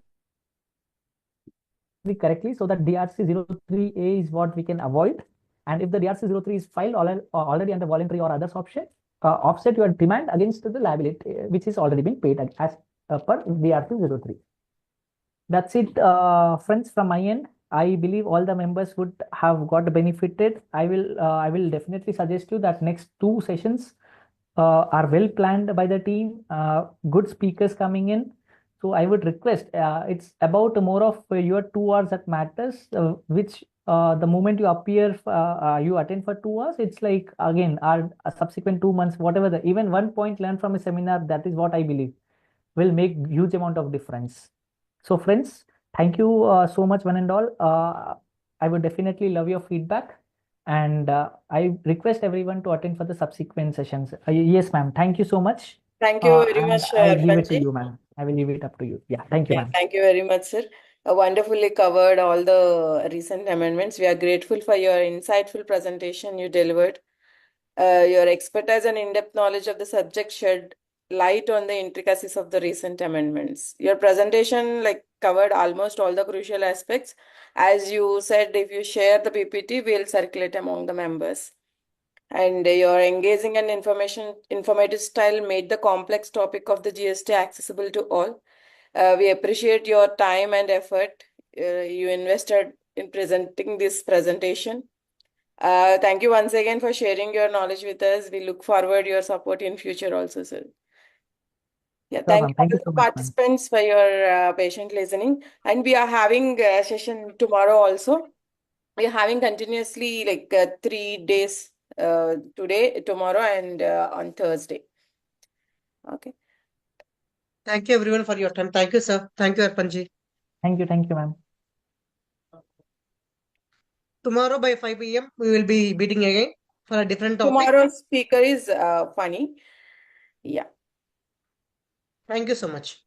[SPEAKER 1] correctly so that DRC03A is what we can avoid. And if the DRC03 is filed already under voluntary or others option, offset your demand against the liability, which is already been paid as per DRC03. That's it, friends, from my end. I believe all the members would have got benefited. I will definitely suggest you that next two sessions are well planned by the team, good speakers coming in. So I would request, it's about more of your 2 hours that matters, which the moment you appear, you attend for 2 hours, it's like, again, our subsequent 2 months, whatever, even 1 point learned from a seminar, that is what I believe will make huge amount of difference. So friends, thank you so much, one and all. I would definitely love your feedback. And I request everyone to attend for the subsequent sessions. Yes, ma'am. Thank you so much.
[SPEAKER 2] Thank you very much,
[SPEAKER 1] I leave it to
[SPEAKER 2] Arpan.
[SPEAKER 1] you, ma'am. I will leave it up to you. Yeah, thank you,
[SPEAKER 2] Yeah,
[SPEAKER 1] ma'am.
[SPEAKER 2] thank you very much, sir. Wonderfully covered all the recent amendments. We are grateful for your insightful presentation you delivered. Your expertise and in-depth knowledge of the subject shed light on the intricacies of the recent amendments. Your presentation covered almost all the crucial aspects. As you said, if you share the PPT, we'll circulate among the members. And your engaging and informative style made the complex topic of the GST accessible to all. We appreciate your time and effort you invested in presenting this presentation. Thank you once again for sharing your knowledge with us. We look forward to your support in future also, sir. Yeah, thank you
[SPEAKER 1] so much,
[SPEAKER 2] participants for your patient listening. And we are having a session tomorrow also. We are having continuously 3 days, today, tomorrow, and on Thursday. Okay.
[SPEAKER 4] Thank you everyone for your time. Thank you, sir. Thank you, Arpanji.
[SPEAKER 1] Thank you, ma'am.
[SPEAKER 4] Tomorrow by 5 p.m. we will be meeting again for a different topic.
[SPEAKER 2] Tomorrow's speaker is funny. Yeah.
[SPEAKER 4] Thank you so much.